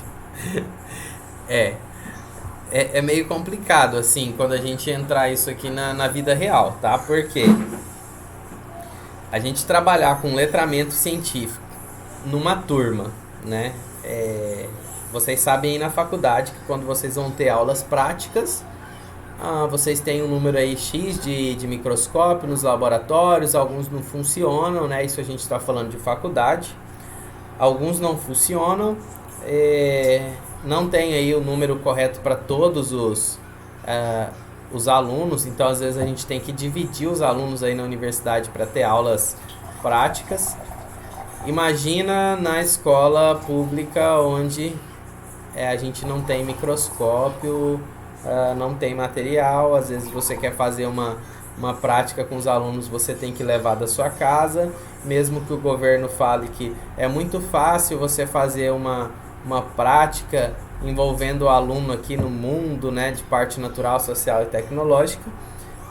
É, é meio complicado, assim, quando a gente entrar isso aqui na vida real, tá? Porque a gente trabalhar com letramento científico numa turma, né? Vocês sabem aí na faculdade que quando vocês vão ter aulas práticas, vocês têm um número aí X de microscópio nos laboratórios, alguns não funcionam, né? Isso a gente está falando de faculdade. Alguns não funcionam, não tem aí o número correto para todos os alunos, então às vezes a gente tem que dividir os alunos aí na universidade para ter aulas práticas. Imagina na escola pública onde a gente não tem microscópio, não tem material, às vezes você quer fazer uma prática com os alunos, você tem que levar da sua casa, mesmo que o governo fale que é muito fácil você fazer uma prática envolvendo o aluno aqui no mundo, né, de parte natural, social e tecnológica.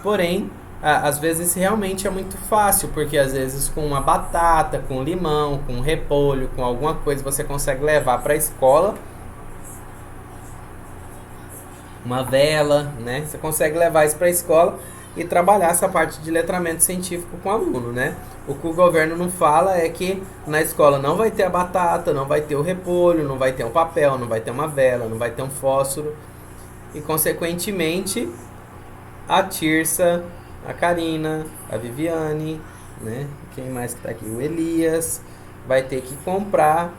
Porém, às vezes realmente é muito fácil, porque às vezes com uma batata, com limão, com repolho, com alguma coisa você consegue levar para a escola. Uma vela, né? Você consegue levar isso para a escola e trabalhar essa parte de letramento científico com o aluno, né? O que o governo não fala é que na escola não vai ter a batata, não vai ter o repolho, não vai ter um papel, não vai ter uma vela, não vai ter um fósforo. E, consequentemente, a Tirsa, a Karina, a Viviane, né? Quem mais que tá aqui? O Elias vai ter que comprar,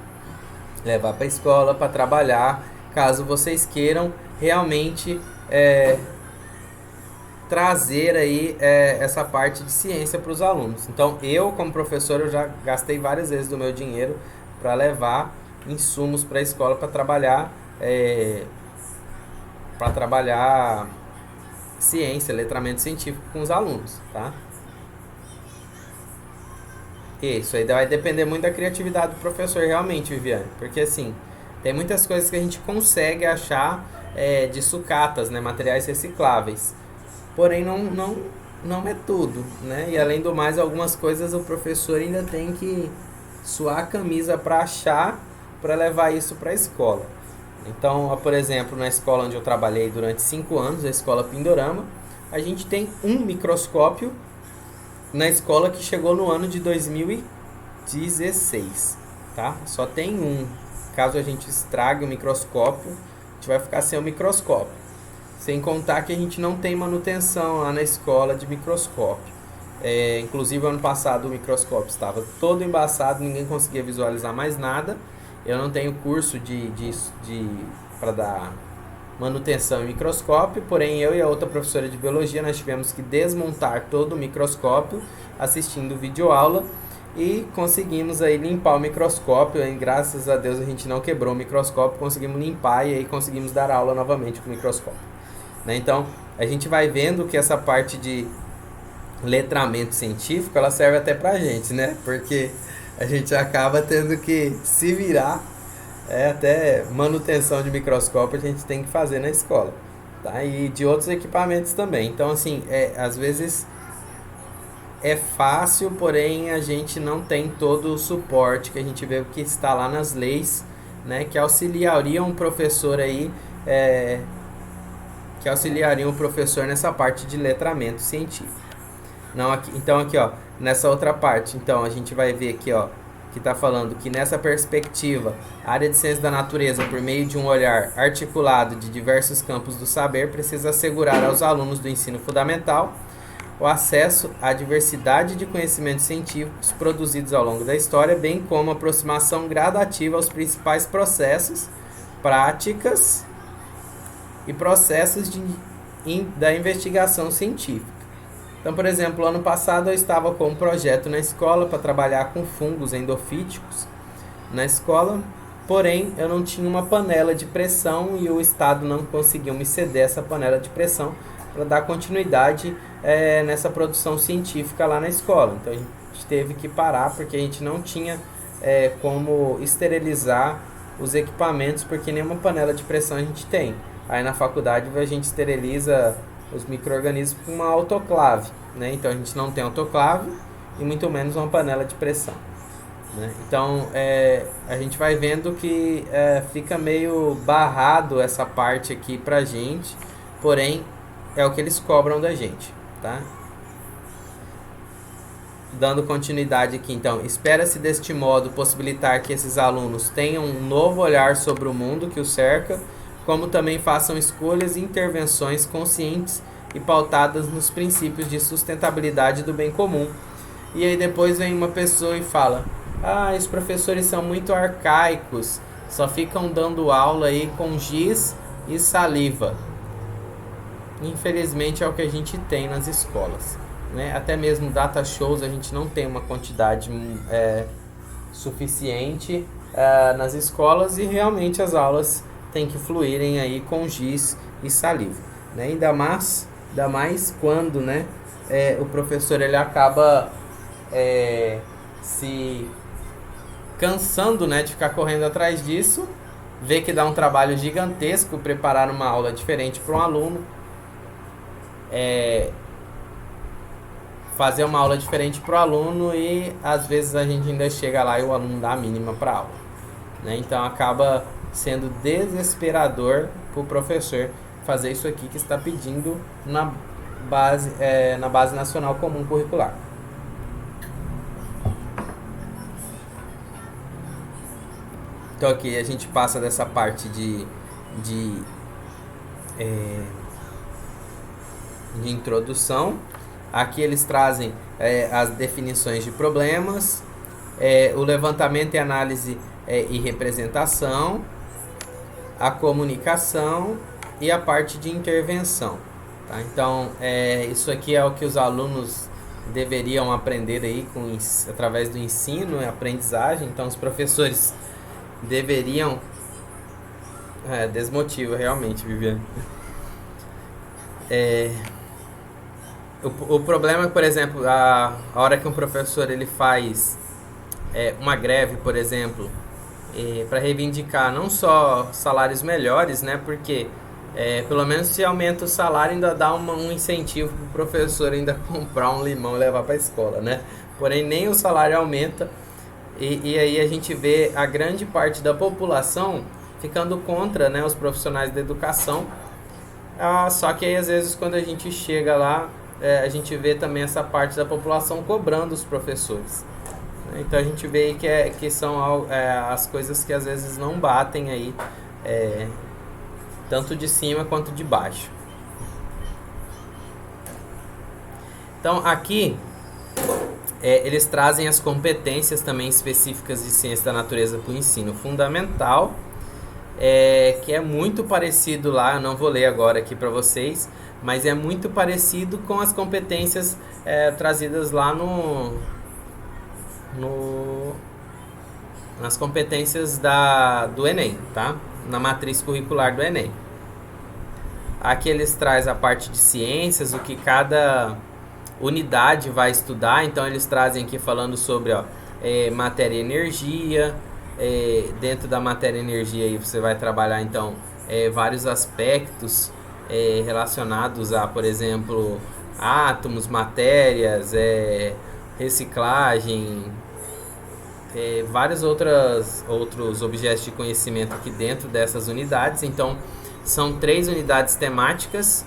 levar para a escola para trabalhar, caso vocês queiram realmente trazer aí essa parte de ciência para os alunos. Então, eu como professor, eu já gastei várias vezes do meu dinheiro para levar insumos para a escola para trabalhar ciência, letramento científico com os alunos, tá? Isso aí vai depender muito da criatividade do professor, realmente, Viviane, porque assim, tem muitas coisas que a gente consegue achar de sucatas, né, materiais recicláveis. Porém, não é tudo, né? E além do mais, algumas coisas o professor ainda tem que suar a camisa para achar, para levar isso para a escola. Então, por exemplo, na escola onde eu trabalhei durante 5 anos, a escola Pindorama, a gente tem um microscópio na escola que chegou no ano de 2016, tá? Só tem um. Caso a gente estrague o microscópio, a gente vai ficar sem o microscópio. Sem contar que a gente não tem manutenção lá na escola de microscópio. Inclusive, ano passado o microscópio estava todo embaçado, ninguém conseguia visualizar mais nada. Eu não tenho curso para dar manutenção em microscópio, porém eu e a outra professora de biologia nós tivemos que desmontar todo o microscópio assistindo videoaula e conseguimos aí limpar o microscópio. E graças a Deus a gente não quebrou o microscópio, conseguimos limpar e aí conseguimos dar aula novamente com o microscópio, né? Então a gente vai vendo que essa parte de letramento científico ela serve até pra gente, né? Porque a gente acaba tendo que se virar, até manutenção de microscópio a gente tem que fazer na escola, tá? E de outros equipamentos também. Então assim, às vezes é fácil, porém a gente não tem todo o suporte que a gente vê que está lá nas leis, né, que auxiliariam o professor aí, que auxiliariam o professor nessa parte de letramento científico. Não, então aqui, ó, nessa outra parte, então a gente vai ver aqui, ó, que está falando que nessa perspectiva, a área de ciência da natureza, por meio de um olhar articulado de diversos campos do saber, precisa assegurar aos alunos do ensino fundamental o acesso à diversidade de conhecimentos científicos produzidos ao longo da história, bem como a aproximação gradativa aos principais processos, práticas e processos da investigação científica. Então, por exemplo, ano passado eu estava com um projeto na escola para trabalhar com fungos endofíticos na escola, porém eu não tinha uma panela de pressão e o Estado não conseguiu me ceder essa panela de pressão para dar continuidade nessa produção científica lá na escola. Então a gente teve que parar porque a gente não tinha como esterilizar os equipamentos, porque nenhuma panela de pressão a gente tem. Aí na faculdade a gente esteriliza os micro-organismos com uma autoclave, né? Então a gente não tem autoclave e muito menos uma panela de pressão, né? Então a gente vai vendo que fica meio barrado essa parte aqui pra gente, porém é o que eles cobram da gente, tá? Dando continuidade aqui, então, espera-se deste modo possibilitar que esses alunos tenham um novo olhar sobre o mundo que os cerca, como também façam escolhas e intervenções conscientes e pautadas nos princípios de sustentabilidade do bem comum. E aí depois vem uma pessoa e fala: ah, os professores são muito arcaicos, só ficam dando aula aí com giz e saliva. Infelizmente é o que a gente tem nas escolas, né? Até mesmo data shows a gente não tem uma quantidade suficiente nas escolas, e realmente as aulas têm que fluírem aí com giz e saliva, né? Ainda mais quando, né, o professor ele acaba se cansando, né, de ficar correndo atrás disso, vê que dá um trabalho gigantesco preparar uma aula diferente para um aluno, fazer uma aula diferente para o aluno, e às vezes a gente ainda chega lá e o aluno dá a mínima para a aula, né? Então acaba sendo desesperador para o professor fazer isso aqui que está pedindo na base nacional comum curricular. Então aqui a gente passa dessa parte de introdução. Aqui eles trazem as definições de problemas, o levantamento e análise e representação, a comunicação e a parte de intervenção, tá? Então isso aqui é o que os alunos deveriam aprender aí através do ensino e aprendizagem. Então os professores deveriam... desmotiva realmente, Viviane. O problema é, por exemplo, a hora que um professor ele faz uma greve, por exemplo, para reivindicar não só salários melhores, né? Porque pelo menos se aumenta o salário, ainda dá um incentivo para o professor ainda comprar um limão e levar para a escola, né? Porém, nem o salário aumenta, e aí a gente vê a grande parte da população ficando contra, né, os profissionais da educação. Só que aí, às vezes, quando a gente chega lá, a gente vê também essa parte da população cobrando os professores. Então a gente vê que são as coisas que às vezes não batem aí, tanto de cima quanto de baixo. Então aqui eles trazem as competências também específicas de ciência da natureza para o ensino fundamental, que é muito parecido lá, eu não vou ler agora aqui para vocês, mas é muito parecido com as competências trazidas lá nas competências do Enem, tá? Na matriz curricular do Enem. Aqui eles trazem a parte de ciências, o que cada unidade vai estudar. Então eles trazem aqui falando sobre matéria e energia. Dentro da matéria e energia aí você vai trabalhar então vários aspectos relacionados a, por exemplo, átomos, matérias, reciclagem, vários outros objetos de conhecimento aqui dentro dessas unidades. Então são 3 unidades temáticas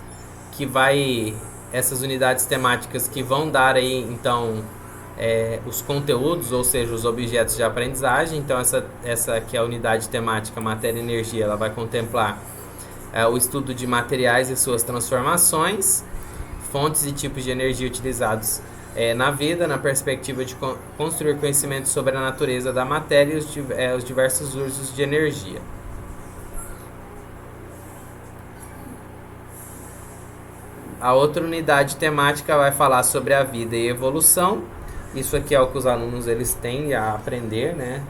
essas unidades temáticas que vão dar aí então os conteúdos, ou seja, os objetos de aprendizagem. Então essa aqui é a unidade temática matéria e energia, ela vai contemplar o estudo de materiais e suas transformações, fontes e tipos de energia utilizados na vida, na perspectiva de construir conhecimento sobre a natureza da matéria e os diversos usos de energia. A outra unidade temática vai falar sobre a vida e evolução. Isso aqui é o que os alunos eles têm a aprender, né?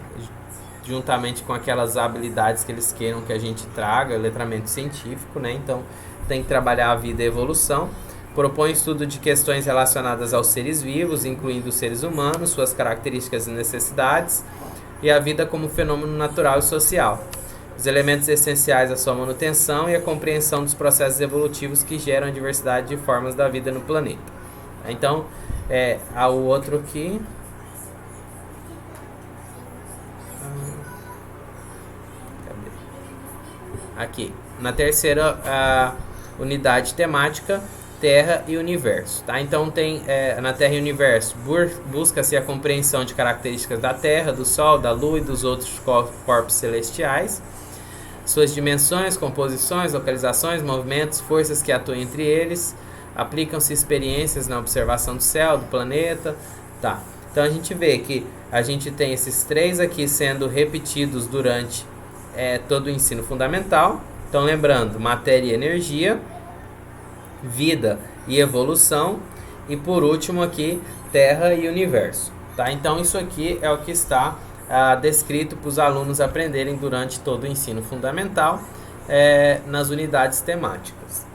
Juntamente com aquelas habilidades que eles queiram que a gente traga, letramento científico, né? Então tem que trabalhar a vida e a evolução. Propõe estudo de questões relacionadas aos seres vivos, incluindo os seres humanos, suas características e necessidades, e a vida como fenômeno natural e social. Os elementos essenciais à sua manutenção e a compreensão dos processos evolutivos que geram a diversidade de formas da vida no planeta. Então, há o outro aqui. Aqui, na terceira unidade temática, Terra e Universo. Tá? Então, tem na Terra e Universo, busca-se a compreensão de características da Terra, do Sol, da Lua e dos outros corpos celestiais, suas dimensões, composições, localizações, movimentos, forças que atuam entre eles, aplicam-se experiências na observação do céu, do planeta. Tá. Então, a gente vê que a gente tem esses três aqui sendo repetidos durante todo o ensino fundamental. Então, lembrando, matéria e energia, vida e evolução, e por último aqui, Terra e Universo. Tá? Então, isso aqui é o que está descrito para os alunos aprenderem durante todo o ensino fundamental nas unidades temáticas.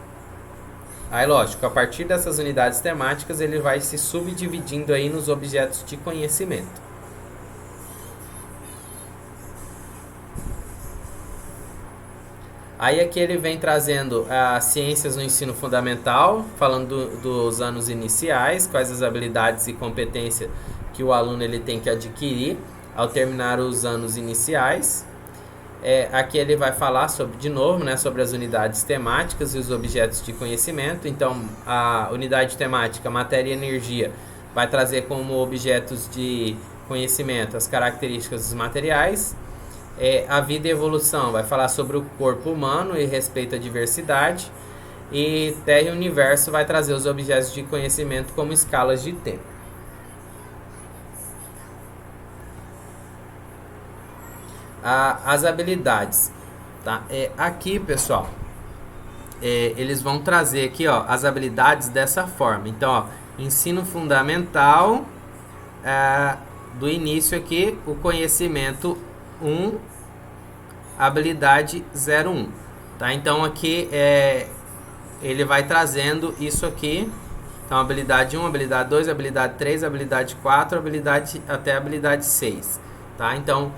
Aí, lógico, a partir dessas unidades temáticas, ele vai se subdividindo aí nos objetos de conhecimento. Aí aqui ele vem trazendo as ciências no ensino fundamental, falando dos anos iniciais, quais as habilidades e competências que o aluno ele tem que adquirir ao terminar os anos iniciais. Aqui ele vai falar de novo, né, sobre as unidades temáticas e os objetos de conhecimento. Então, a unidade temática, matéria e energia, vai trazer como objetos de conhecimento as características dos materiais. A vida e evolução vai falar sobre o corpo humano e respeito à diversidade. E Terra e Universo vai trazer os objetos de conhecimento como escalas de tempo. As habilidades, tá? Aqui, pessoal, eles vão trazer aqui, ó, as habilidades dessa forma. Então, ó, ensino fundamental, do início aqui, o conhecimento 1, habilidade 01. Tá? Então, aqui ele vai trazendo isso aqui. Então, habilidade 1, habilidade 2, habilidade 3, habilidade 4, até habilidade 6. Tá? Então,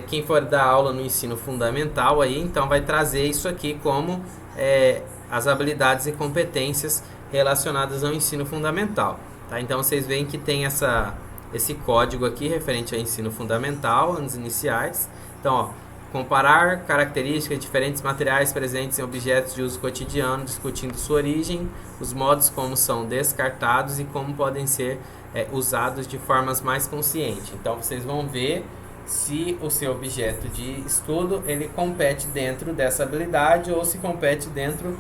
quem for dar aula no ensino fundamental aí, então vai trazer isso aqui como as habilidades e competências relacionadas ao ensino fundamental. Tá? Então, vocês veem que tem esse código aqui referente ao ensino fundamental, anos iniciais. Então, ó, comparar características de diferentes materiais presentes em objetos de uso cotidiano, discutindo sua origem, os modos como são descartados e como podem ser usados de formas mais conscientes. Então, vocês vão ver se o seu objeto de estudo ele compete dentro dessa habilidade, ou se compete dentro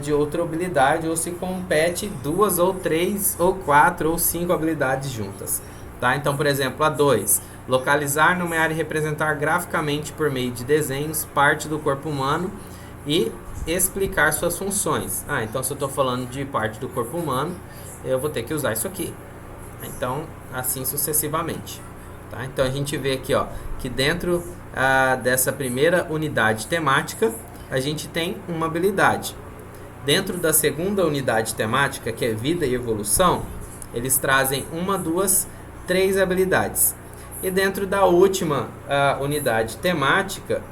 de outra habilidade, ou se compete 2 ou 3 ou 4 ou 5 habilidades juntas. Tá? Então, por exemplo, a 2, localizar, nomear e representar graficamente por meio de desenhos parte do corpo humano e explicar suas funções. Então, se eu estou falando de parte do corpo humano, eu vou ter que usar isso aqui. Então, assim sucessivamente. Tá? Então, a gente vê aqui, ó, que dentro dessa primeira unidade temática, a gente tem uma habilidade. Dentro da segunda unidade temática, que é vida e evolução, eles trazem 1, 2, 3 habilidades. E dentro da última unidade temática,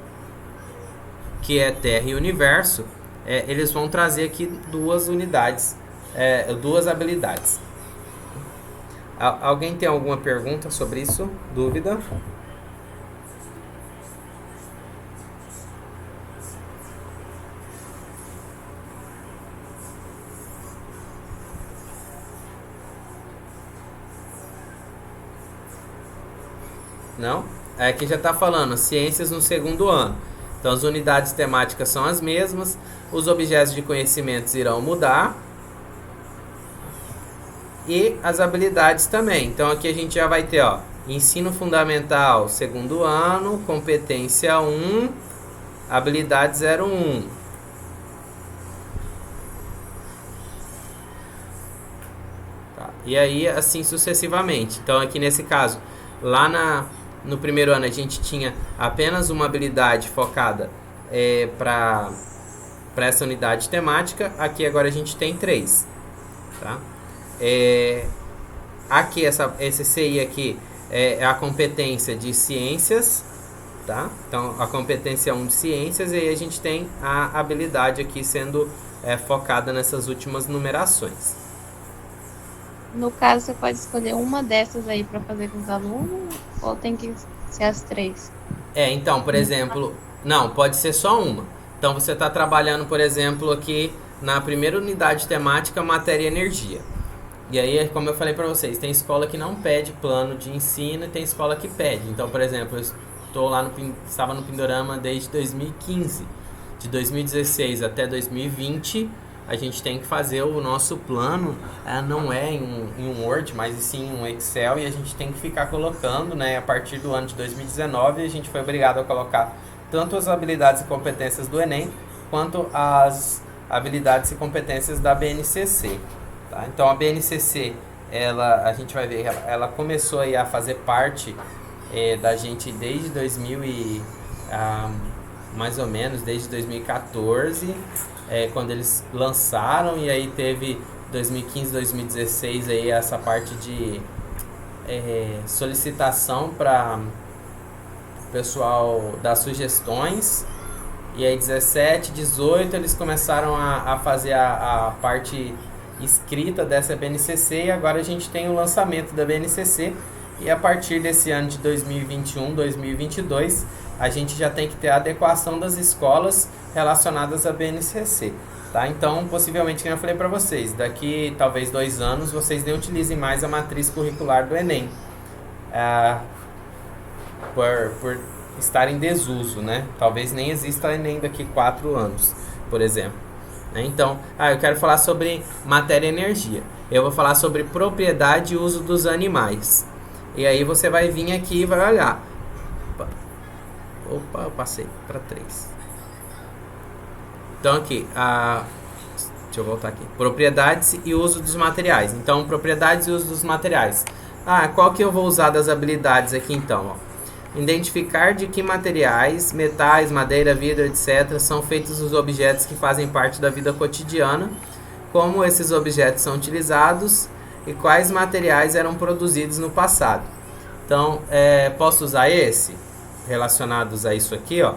que é Terra e Universo, eles vão trazer aqui 2 unidades, 2 habilidades. Alguém tem alguma pergunta sobre isso? Dúvida? Não? Aqui já está falando ciências no segundo ano. Então, as unidades temáticas são as mesmas, os objetos de conhecimentos irão mudar e as habilidades também. Então, aqui a gente já vai ter, ó, ensino fundamental segundo ano, competência 1, habilidade 01. Tá. E aí, assim sucessivamente. Então, aqui nesse caso, lá no primeiro ano a gente tinha apenas uma habilidade focada para essa unidade temática. Aqui agora a gente tem 3. Tá? Aqui esse CI aqui é a competência de ciências, tá? Então, a competência 1 de ciências, e aí a gente tem a habilidade aqui sendo focada nessas últimas numerações. No caso, você pode escolher uma dessas aí para fazer com os alunos, ou tem que ser as 3? Então, por exemplo, não, pode ser só uma. Então, você está trabalhando, por exemplo, aqui na primeira unidade temática, matéria e energia. E aí, como eu falei para vocês, tem escola que não pede plano de ensino e tem escola que pede. Então, por exemplo, eu estava no Pindorama desde 2015. De 2016 até 2020, a gente tem que fazer o nosso plano, não é em um Word, mas sim em um Excel, e a gente tem que ficar colocando, né? A partir do ano de 2019, a gente foi obrigado a colocar tanto as habilidades e competências do Enem, quanto as habilidades e competências da BNCC. Tá? Então, a BNCC, a gente vai ver, ela começou aí a fazer parte da gente desde 2000 e... mais ou menos desde 2014, quando eles lançaram, e aí teve 2015, 2016 aí essa parte de solicitação para o pessoal dar sugestões, e aí 17, 18 eles começaram a fazer a parte escrita dessa BNCC, e agora a gente tem o lançamento da BNCC, e a partir desse ano de 2021, 2022, a gente já tem que ter a adequação das escolas relacionadas à BNCC. Tá? Então, possivelmente, como eu falei para vocês, daqui talvez 2 anos, vocês nem utilizem mais a matriz curricular do Enem. Por estar em desuso, né? Talvez nem exista Enem daqui 4 anos, por exemplo. Então, eu quero falar sobre matéria e energia. Eu vou falar sobre propriedade e uso dos animais. E aí você vai vir aqui e vai olhar. Opa, eu passei para 3. Então aqui, deixa eu voltar aqui. Propriedades e uso dos materiais. Então, propriedades e uso dos materiais. Qual que eu vou usar das habilidades aqui então? Identificar de que materiais, metais, madeira, vidro, etc. são feitos os objetos que fazem parte da vida cotidiana, como esses objetos são utilizados e quais materiais eram produzidos no passado. Então, posso usar esse? Relacionados a isso aqui, ó,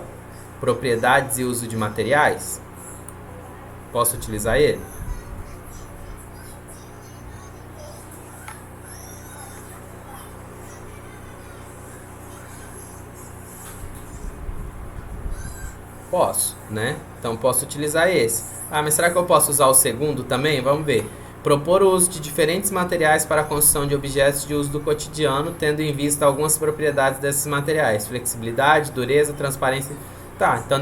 propriedades e uso de materiais. Posso utilizar ele? Posso, né? Então posso utilizar esse. Mas será que eu posso usar o segundo também? Vamos ver. Propor o uso de diferentes materiais para a construção de objetos de uso do cotidiano, tendo em vista algumas propriedades desses materiais: flexibilidade, dureza, transparência. Tá, então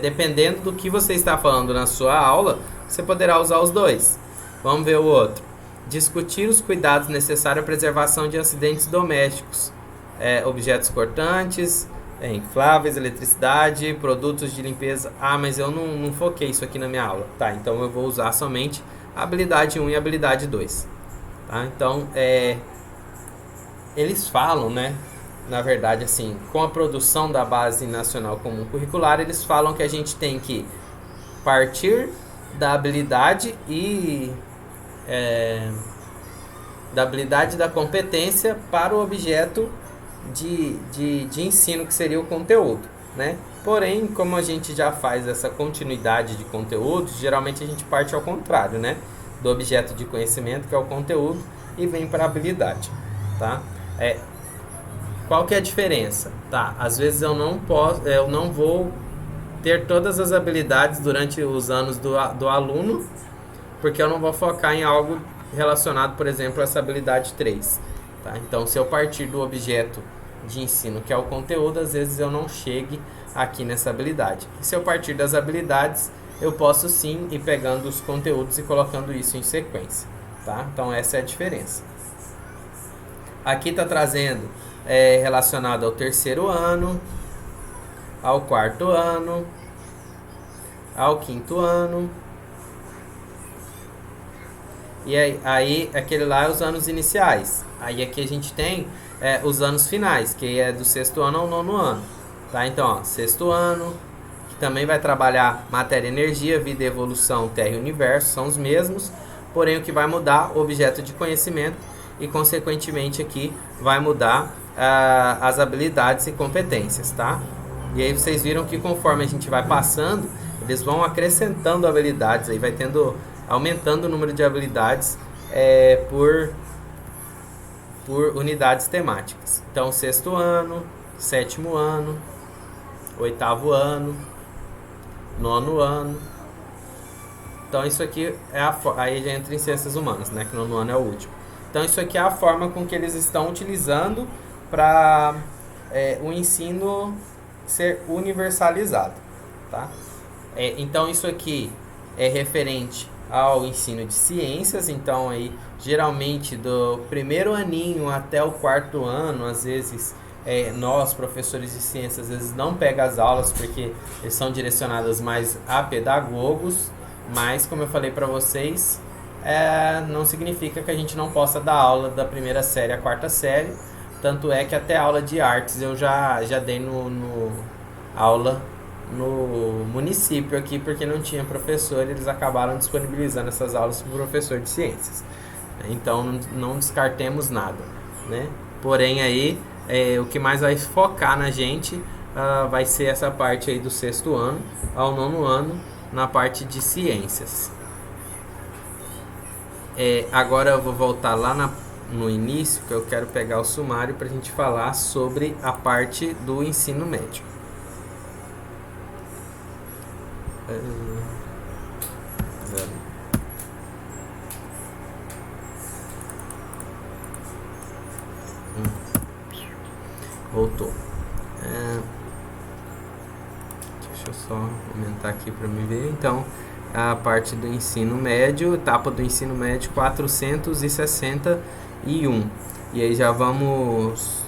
dependendo do que você está falando na sua aula, você poderá usar os dois. Vamos ver o outro. Discutir os cuidados necessários à preservação de acidentes domésticos, objetos cortantes, infláveis, eletricidade, produtos de limpeza. Mas eu não foquei isso aqui na minha aula. Tá, então eu vou usar somente habilidade 1 e habilidade 2. Tá? Então, eles falam, né? Na verdade, assim, com a produção da Base Nacional Comum Curricular, eles falam que a gente tem que partir da habilidade e da competência para o objeto de ensino, que seria o conteúdo, né? Porém, como a gente já faz essa continuidade de conteúdos, geralmente a gente parte ao contrário, né? Do objeto de conhecimento, que é o conteúdo, e vem para a habilidade, tá? Qual que é a diferença? Tá, às vezes eu não vou ter todas as habilidades durante os anos do aluno, porque eu não vou focar em algo relacionado, por exemplo, a essa habilidade 3. Tá? Então, se eu partir do objeto de ensino, que é o conteúdo, às vezes eu não chegue aqui nessa habilidade. E se eu partir das habilidades, eu posso sim ir pegando os conteúdos e colocando isso em sequência. Tá? Então, essa é a diferença. Aqui está trazendo relacionado ao 3º ano, ao 4º ano, ao 5º ano. E aí aquele lá é os anos iniciais. Aí aqui a gente tem os anos finais, que é do 6º ano ao 9º ano. Tá? Então, 6º ano, que também vai trabalhar matéria e energia, vida e evolução, terra e universo, são os mesmos. Porém, o que vai mudar, o objeto de conhecimento, e consequentemente aqui vai mudar as habilidades e competências, tá? E aí vocês viram que conforme a gente vai passando, eles vão acrescentando habilidades, aí vai aumentando o número de habilidades por unidades temáticas. Então, 6º ano, 7º ano, 8º ano, 9º ano. Então, isso aqui aí já entra em ciências humanas, né? Que no 9º ano é o último. Então, isso aqui é a forma com que eles estão utilizando para o ensino ser universalizado, tá? Então, isso aqui é referente ao ensino de ciências. Então, aí, geralmente, do 1º aninho até o 4º ano, às vezes, nós, professores de ciências, às vezes não pega as aulas, porque eles são direcionadas mais a pedagogos, mas, como eu falei para vocês, não significa que a gente não possa dar aula da 1ª série à 4ª série. Tanto é que até aula de artes eu já dei aula no município aqui, porque não tinha professor, eles acabaram disponibilizando essas aulas para o professor de ciências. Então não descartemos nada, né? Porém aí o que mais vai focar na gente vai ser essa parte aí do 6º ano ao 9º ano na parte de ciências. Agora eu vou voltar lá no início, que eu quero pegar o sumário para a gente falar sobre a parte do ensino médio. Voltou. Deixa eu só aumentar aqui para me ver. Então, a parte do ensino médio, etapa do ensino médio 461. E aí já vamos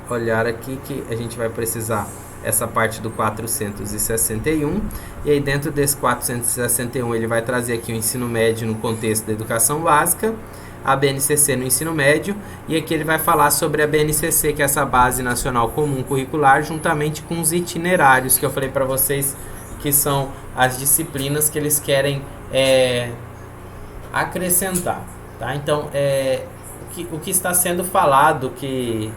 olhar aqui que a gente vai precisar essa parte do 461. E aí dentro desse 461 ele vai trazer aqui o ensino médio no contexto da educação básica, a BNCC no ensino médio, e aqui ele vai falar sobre a BNCC, que é essa Base Nacional Comum Curricular, juntamente com os itinerários que eu falei para vocês, que são as disciplinas que eles querem acrescentar, tá? Então, o que está sendo falado, que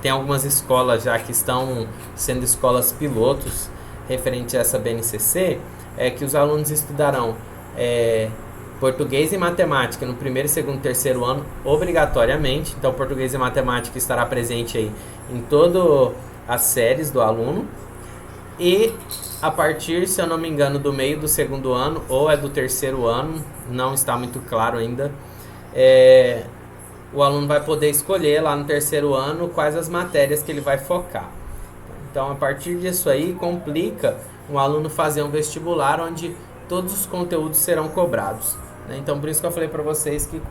tem algumas escolas já que estão sendo escolas pilotos referente a essa BNCC, é que os alunos estudarão português e matemática no 1º, 2º, 3º ano obrigatoriamente. Então, português e matemática estará presente aí em todas as séries do aluno. E a partir, se eu não me engano, do meio do 2º ano ou do 3º ano, não está muito claro ainda, o aluno vai poder escolher lá no 3º ano quais as matérias que ele vai focar. Então, a partir disso aí, complica um aluno fazer um vestibular onde todos os conteúdos serão cobrados, né? Então, por isso que eu falei para vocês que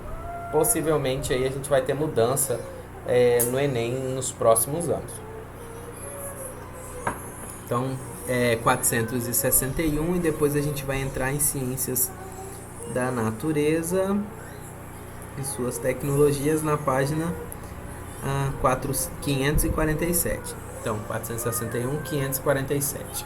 possivelmente aí a gente vai ter mudança no Enem nos próximos anos. Então, 461, e depois a gente vai entrar em ciências da natureza e suas tecnologias na página 547. Então, 461, 547.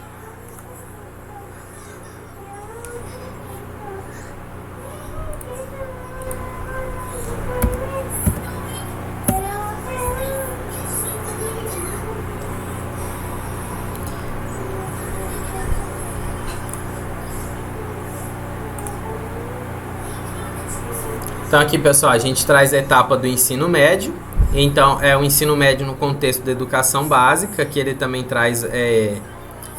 Então aqui, pessoal, a gente traz a etapa do ensino médio. Então, o ensino médio no contexto da educação básica, que ele também traz,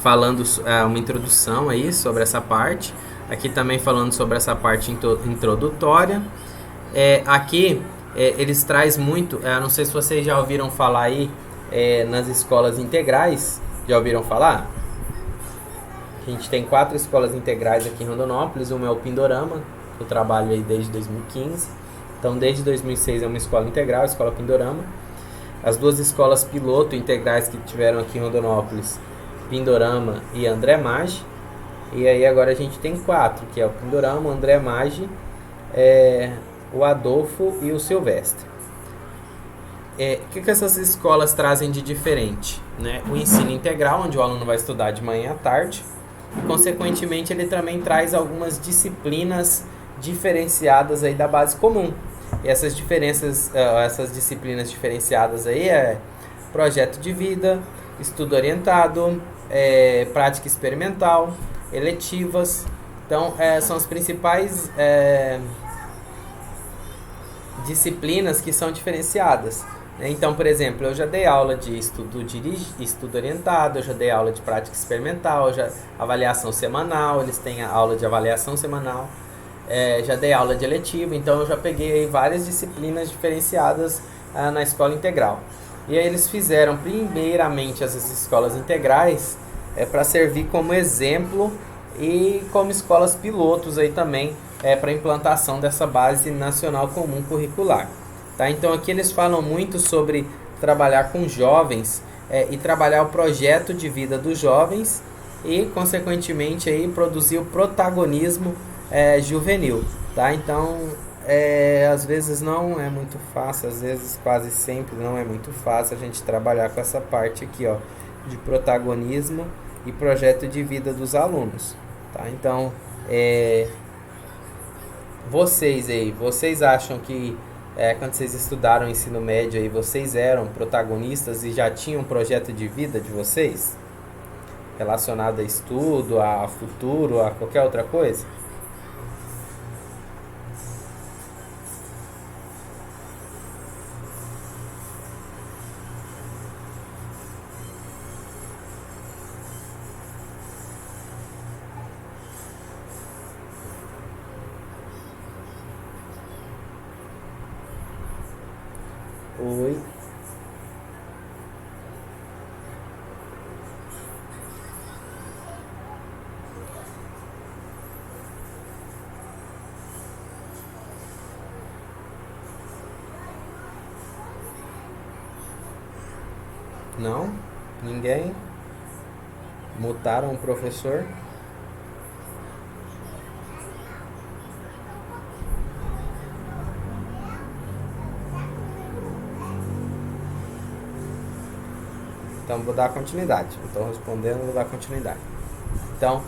falando uma introdução aí sobre essa parte. Aqui também falando sobre essa parte introdutória. Aqui, eles trazem muito, não sei se vocês já ouviram falar aí nas escolas integrais. Já ouviram falar? A gente tem 4 escolas integrais aqui em Rondonópolis. Uma é o Pindorama, que eu trabalho aí desde 2015. Então, desde 2006 é uma escola integral, a Escola Pindorama. As 2 escolas piloto integrais que tiveram aqui em Rondonópolis, Pindorama e André Maggi. E aí agora a gente tem 4, que é o Pindorama, o André Maggi, o Adolfo e o Silvestre. O que essas escolas trazem de diferente, né? O ensino integral, onde o aluno vai estudar de manhã à tarde. E, consequentemente, ele também traz algumas disciplinas diferenciadas aí da base comum. E essas diferenças, essas disciplinas diferenciadas aí é projeto de vida, estudo orientado, prática experimental, eletivas. Então, são as principais disciplinas que são diferenciadas. Então, por exemplo, eu já dei aula de estudo orientado, eu já dei aula de prática experimental, avaliação semanal, eles têm a aula de avaliação semanal, já dei aula de eletivo, então eu já peguei várias disciplinas diferenciadas na escola integral. E aí eles fizeram primeiramente essas escolas integrais para servir como exemplo e como escolas pilotos aí também para a implantação dessa base nacional comum curricular. Tá? Então aqui eles falam muito sobre trabalhar com jovens e trabalhar o projeto de vida dos jovens e, consequentemente, aí, produzir o protagonismo juvenil. Tá? Então, às vezes não é muito fácil, às vezes quase sempre não é muito fácil a gente trabalhar com essa parte aqui, ó, de protagonismo e projeto de vida dos alunos. Tá? Então, vocês acham que quando vocês estudaram o ensino médio aí, vocês eram protagonistas e já tinham um projeto de vida de vocês? Relacionado a estudo, a futuro, a qualquer outra coisa? Oi. Não? Ninguém? Mutaram o professor? Então vou dar continuidade. Estou respondendo, vou dar continuidade. Então,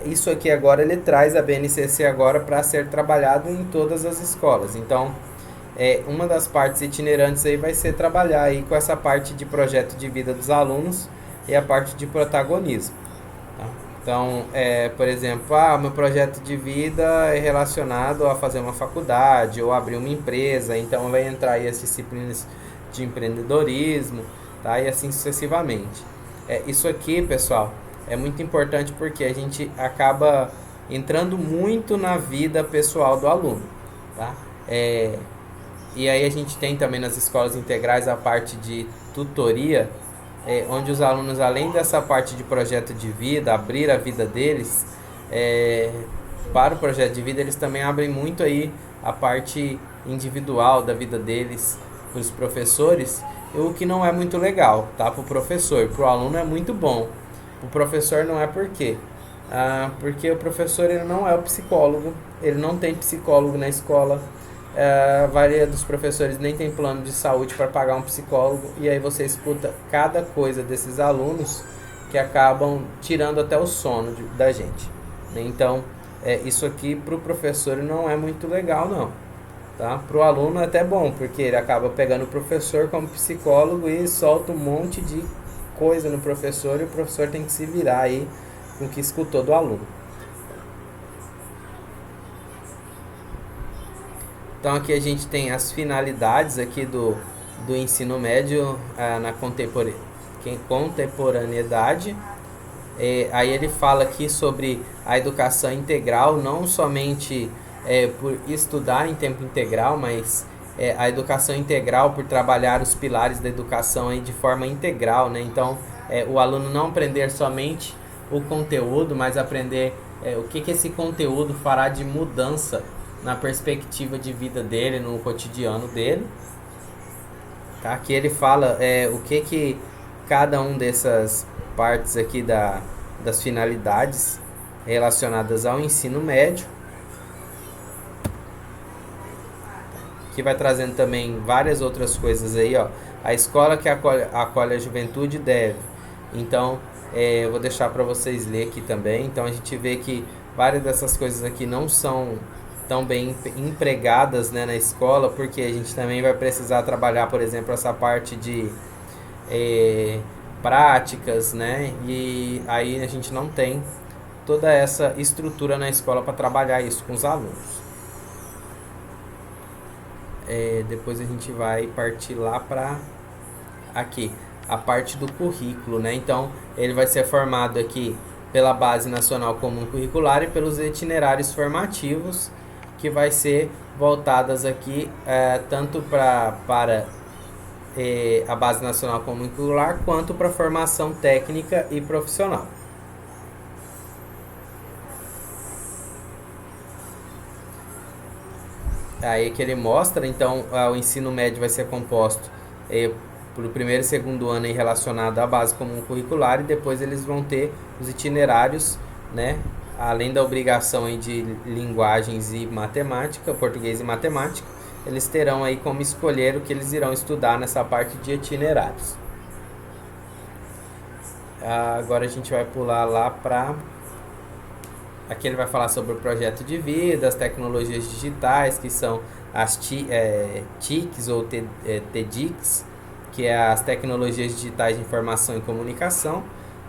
isso aqui agora ele traz a BNCC agora para ser trabalhado em todas as escolas. Então, uma das partes itinerantes aí vai ser trabalhar aí com essa parte de projeto de vida dos alunos e a parte de protagonismo. Tá? Então, por exemplo, meu projeto de vida é relacionado a fazer uma faculdade ou abrir uma empresa. Então, vai entrar aí as disciplinas de empreendedorismo, tá? E assim sucessivamente. Isso aqui, pessoal, é muito importante porque a gente acaba entrando muito na vida pessoal do aluno, tá? E aí a gente tem também nas escolas integrais a parte de tutoria, onde os alunos, além dessa parte de projeto de vida, abrir a vida deles para o projeto de vida, eles também abrem muito aí a parte individual da vida deles para os professores, o que não é muito legal, tá? Para o professor, para o aluno é muito bom. O professor não é por quê? Porque o professor ele não é o psicólogo, ele não tem psicólogo na escola, a maioria dos professores nem tem plano de saúde para pagar um psicólogo, e aí você escuta cada coisa desses alunos que acabam tirando até o sono da gente. Então, isso aqui para o professor não é muito legal não. Tá? Para o aluno é até bom, porque ele acaba pegando o professor como psicólogo e solta um monte de coisa no professor, e o professor tem que se virar aí com o que escutou do aluno. Então aqui a gente tem as finalidades aqui do ensino médio na contemporaneidade. Aí ele fala aqui sobre a educação integral, não somente por estudar em tempo integral, mas a educação integral por trabalhar os pilares da educação aí de forma integral, né? Então, o aluno não aprender somente o conteúdo, mas aprender o que esse conteúdo fará de mudança na perspectiva de vida dele, no cotidiano dele. Tá? Aqui ele fala o que cada um dessas partes aqui das finalidades relacionadas ao ensino médio, que vai trazendo também várias outras coisas aí, ó. A escola que acolhe a juventude deve. Então, eu vou deixar para vocês ler aqui também. Então, a gente vê que várias dessas coisas aqui não são tão bem empregadas, né, na escola, porque a gente também vai precisar trabalhar, por exemplo, essa parte de práticas, né, e aí a gente não tem toda essa estrutura na escola para trabalhar isso com os alunos. Depois a gente vai partir lá para aqui, a parte do currículo, né? Então, ele vai ser formado aqui pela Base Nacional Comum Curricular e pelos itinerários formativos, que vai ser voltadas aqui tanto para a Base Nacional Comum Curricular, quanto para a formação técnica e profissional. Aí que ele mostra, então, o ensino médio vai ser composto para o primeiro e segundo ano relacionado à base comum curricular, e depois eles vão ter os itinerários, né? Além da obrigação aí de linguagens e matemática, português e matemática, eles terão aí como escolher o que eles irão estudar nessa parte de itinerários. Agora a gente vai pular lá para... Aqui ele vai falar sobre o projeto de vida, as tecnologias digitais, que são as TICs ou TDICs, que é as tecnologias digitais de informação e comunicação,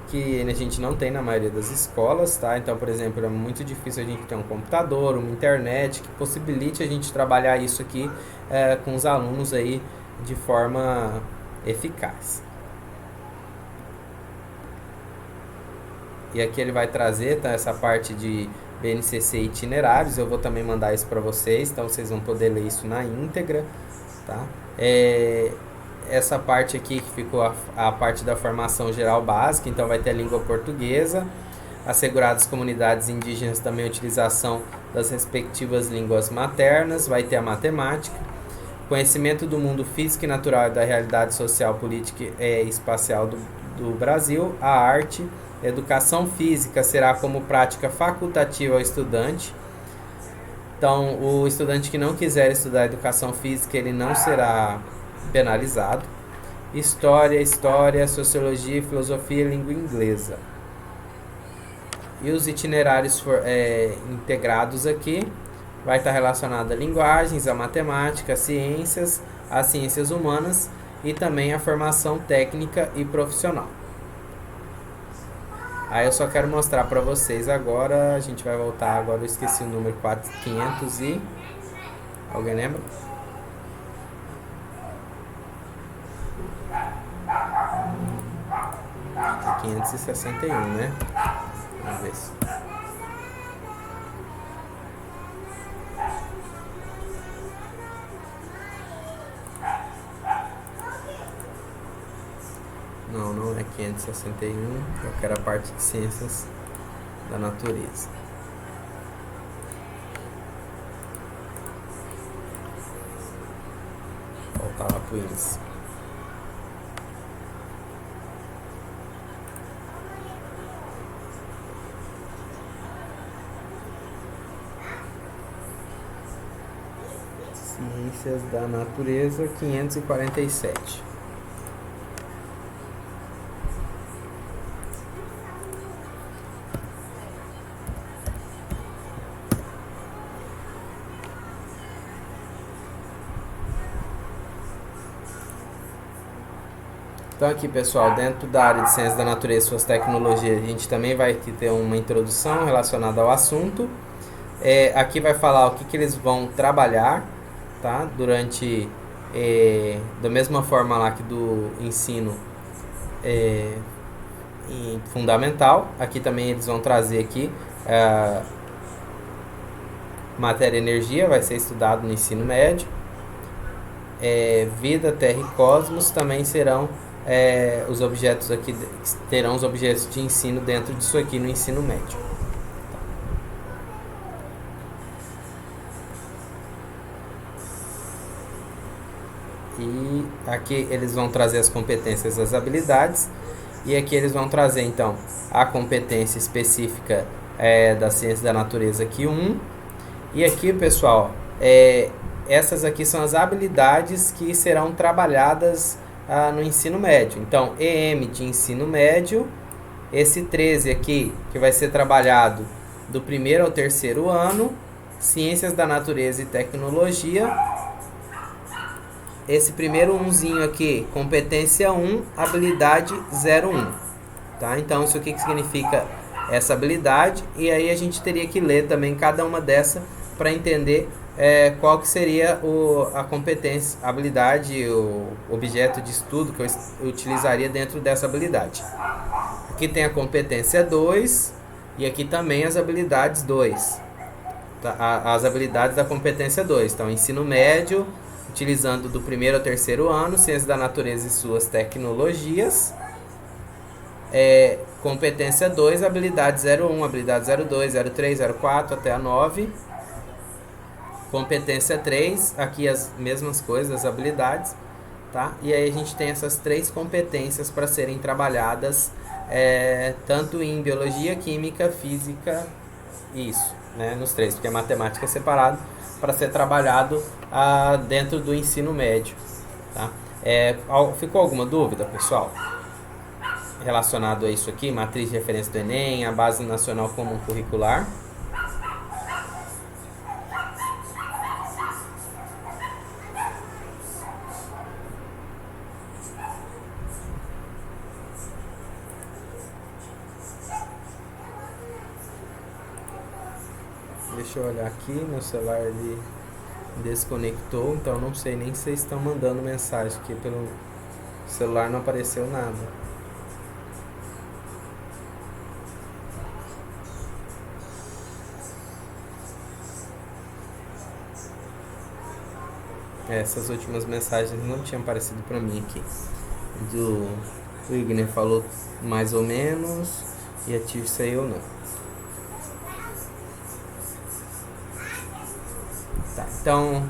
que a gente não tem na maioria das escolas, tá? Então, por exemplo, é muito difícil a gente ter um computador, uma internet que possibilite a gente trabalhar isso aqui com os alunos aí de forma eficaz. E aqui ele vai trazer, tá, essa parte de BNCC itinerários. Eu vou também mandar isso para vocês, então vocês vão poder ler isso na íntegra, tá? Essa parte aqui que ficou a parte da formação geral básica, então vai ter a língua portuguesa, asseguradas comunidades indígenas também a utilização das respectivas línguas maternas, vai ter a matemática, conhecimento do mundo físico e natural e da realidade social, política e espacial do Brasil, a arte. Educação física será como prática facultativa ao estudante. Então, o estudante que não quiser estudar educação física, ele não será penalizado. História, sociologia, filosofia e língua inglesa. E os itinerários integrados aqui vai estar relacionado a linguagens, a matemática, as ciências humanas e também a formação técnica e profissional. Aí eu só quero mostrar para vocês agora, a gente vai voltar agora, eu esqueci o número 500 e... Alguém lembra? É 561, né? Vamos ver se... Não é 561, eu quero a parte de ciências da natureza. Voltar lá pro índice. Ciências da natureza, 547. Então aqui, pessoal, dentro da área de ciências da natureza e suas tecnologias, a gente também vai ter uma introdução relacionada ao assunto. Aqui vai falar o que eles vão trabalhar, tá? Durante, da mesma forma lá que do ensino fundamental. Aqui também eles vão trazer aqui matéria e energia, vai ser estudado no ensino médio. Vida, terra e cosmos também serão os objetos aqui, terão os objetos de ensino dentro disso aqui no ensino médio. E aqui eles vão trazer as competências e as habilidades, e aqui eles vão trazer então a competência específica da ciência da natureza aqui 1. E aqui, pessoal, essas aqui são as habilidades que serão trabalhadas no ensino médio. Então, EM de ensino médio, esse 13 aqui, que vai ser trabalhado do primeiro ao terceiro ano, Ciências da Natureza e Tecnologia. Esse primeiro umzinho aqui, competência 1, habilidade 01. Tá? Então, isso aqui que significa essa habilidade. E aí a gente teria que ler também cada uma dessa para entender qual que seria a competência, a habilidade, o objeto de estudo que eu utilizaria dentro dessa habilidade. Aqui tem a competência 2 e aqui também as habilidades 2. Tá? As habilidades da competência 2. Então, ensino médio, utilizando do primeiro ao terceiro ano, ciências da natureza e suas tecnologias. Competência 2, habilidade 01, habilidade 02, 03, 04 até a 9. Competência 3, aqui as mesmas coisas, as habilidades, tá? E aí a gente tem essas 3 competências para serem trabalhadas tanto em biologia, química, física, isso, né? Nos 3, porque a matemática é separado para ser trabalhado dentro do ensino médio, tá? Ficou alguma dúvida, pessoal? Relacionado a isso aqui, matriz de referência do Enem, a Base Nacional Comum Curricular. Deixa eu olhar aqui, meu celular ele desconectou, então não sei nem se vocês estão mandando mensagem, aqui pelo celular não apareceu nada. Essas últimas mensagens não tinham aparecido para mim aqui. O Igner falou mais ou menos e a Tirce eu não. Tá, então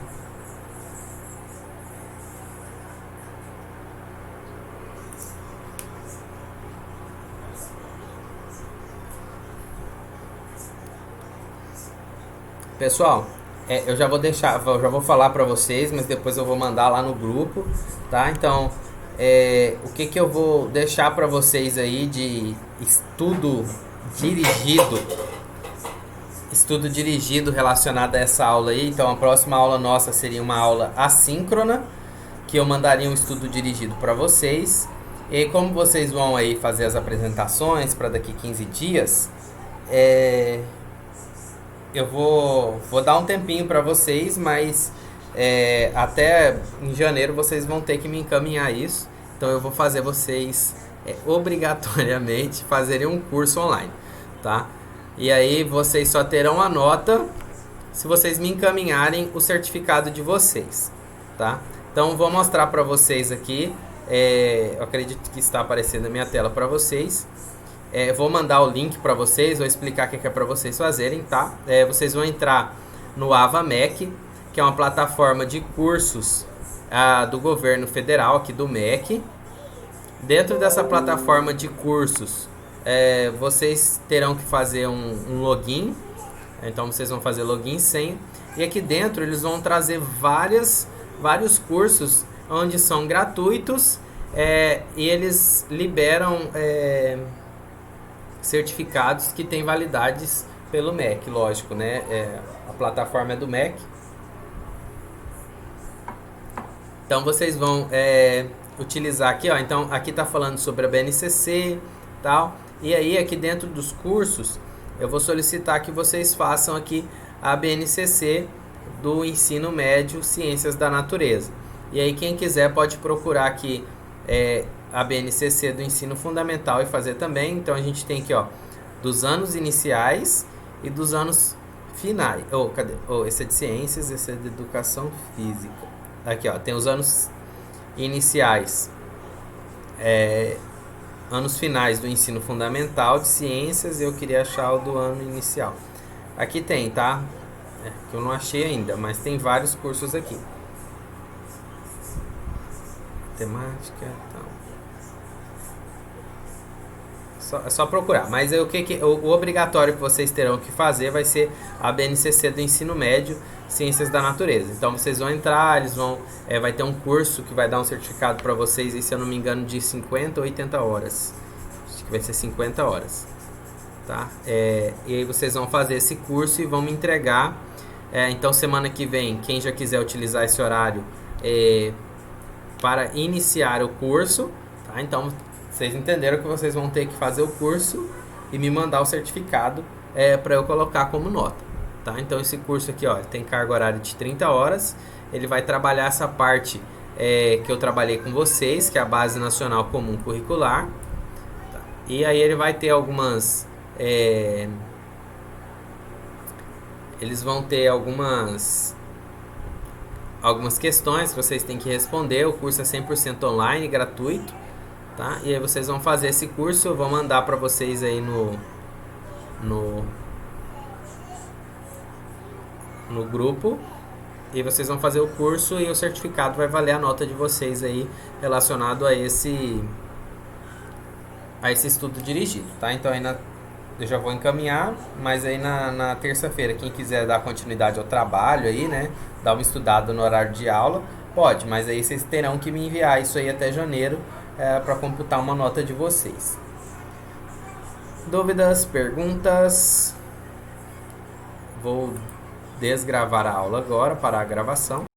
pessoal, eu já vou falar para vocês, mas depois eu vou mandar lá no grupo, tá? Então, o que eu vou deixar para vocês aí de estudo dirigido relacionado a essa aula aí. Então, a próxima aula nossa seria uma aula assíncrona, que eu mandaria um estudo dirigido para vocês. E como vocês vão aí fazer as apresentações para daqui 15 dias, eu vou dar um tempinho para vocês, mas até em janeiro vocês vão ter que me encaminhar isso. Então eu vou fazer vocês obrigatoriamente fazerem um curso online, tá? E aí vocês só terão a nota se vocês me encaminharem o certificado de vocês, tá? Então vou mostrar para vocês aqui, eu acredito que está aparecendo na minha tela para vocês. Vou mandar o link para vocês, vou explicar o que é para vocês fazerem, tá? Vocês vão entrar no AvaMec, que é uma plataforma de cursos do governo federal, aqui do MEC. Dentro dessa plataforma de cursos, vocês terão que fazer um login. Então vocês vão fazer login e senha. E aqui dentro eles vão trazer vários cursos onde são gratuitos, e eles liberam certificados que têm validades pelo MEC, lógico, né? A plataforma é do MEC. Então vocês vão utilizar aqui, ó. Então aqui está falando sobre a BNCC, tal. E aí aqui dentro dos cursos eu vou solicitar que vocês façam aqui a BNCC do ensino médio Ciências da Natureza. E aí quem quiser pode procurar aqui a BNCC do ensino fundamental e fazer também. Então a gente tem aqui, ó, dos anos iniciais e dos anos finais. Cadê? Esse é de ciências, esse é de educação física. Aqui, ó, tem os anos iniciais, anos finais do ensino fundamental de ciências. Eu queria achar o do ano inicial. Aqui tem, tá? Que eu não achei ainda, mas tem vários cursos aqui. Temática, tal. É só procurar. Mas o obrigatório que vocês terão que fazer vai ser a BNCC do ensino médio, Ciências da Natureza. Então vocês vão entrar, vai ter um curso que vai dar um certificado para vocês, e se eu não me engano, de 50 ou 80 horas. Acho que vai ser 50 horas. Tá? E aí vocês vão fazer esse curso e vão me entregar Então semana que vem, quem já quiser utilizar esse horário para iniciar o curso, tá? Então vocês entenderam que vocês vão ter que fazer o curso e me mandar o certificado para eu colocar como nota, tá? Então esse curso aqui, ó, tem carga horária de 30 horas, ele vai trabalhar essa parte que eu trabalhei com vocês, que é a Base Nacional Comum Curricular, tá? E aí ele vai ter algumas... eles vão ter algumas questões que vocês têm que responder. O curso é 100% online, gratuito, tá? E aí vocês vão fazer esse curso, eu vou mandar para vocês aí no grupo, e vocês vão fazer o curso e o certificado vai valer a nota de vocês aí relacionado a esse estudo dirigido, tá? Então aí eu já vou encaminhar, mas aí na terça-feira, quem quiser dar continuidade ao trabalho aí, né, dar uma estudada no horário de aula, pode, mas aí vocês terão que me enviar isso aí até janeiro para computar uma nota de vocês. Dúvidas, perguntas? Vou desgravar a aula agora, parar a gravação.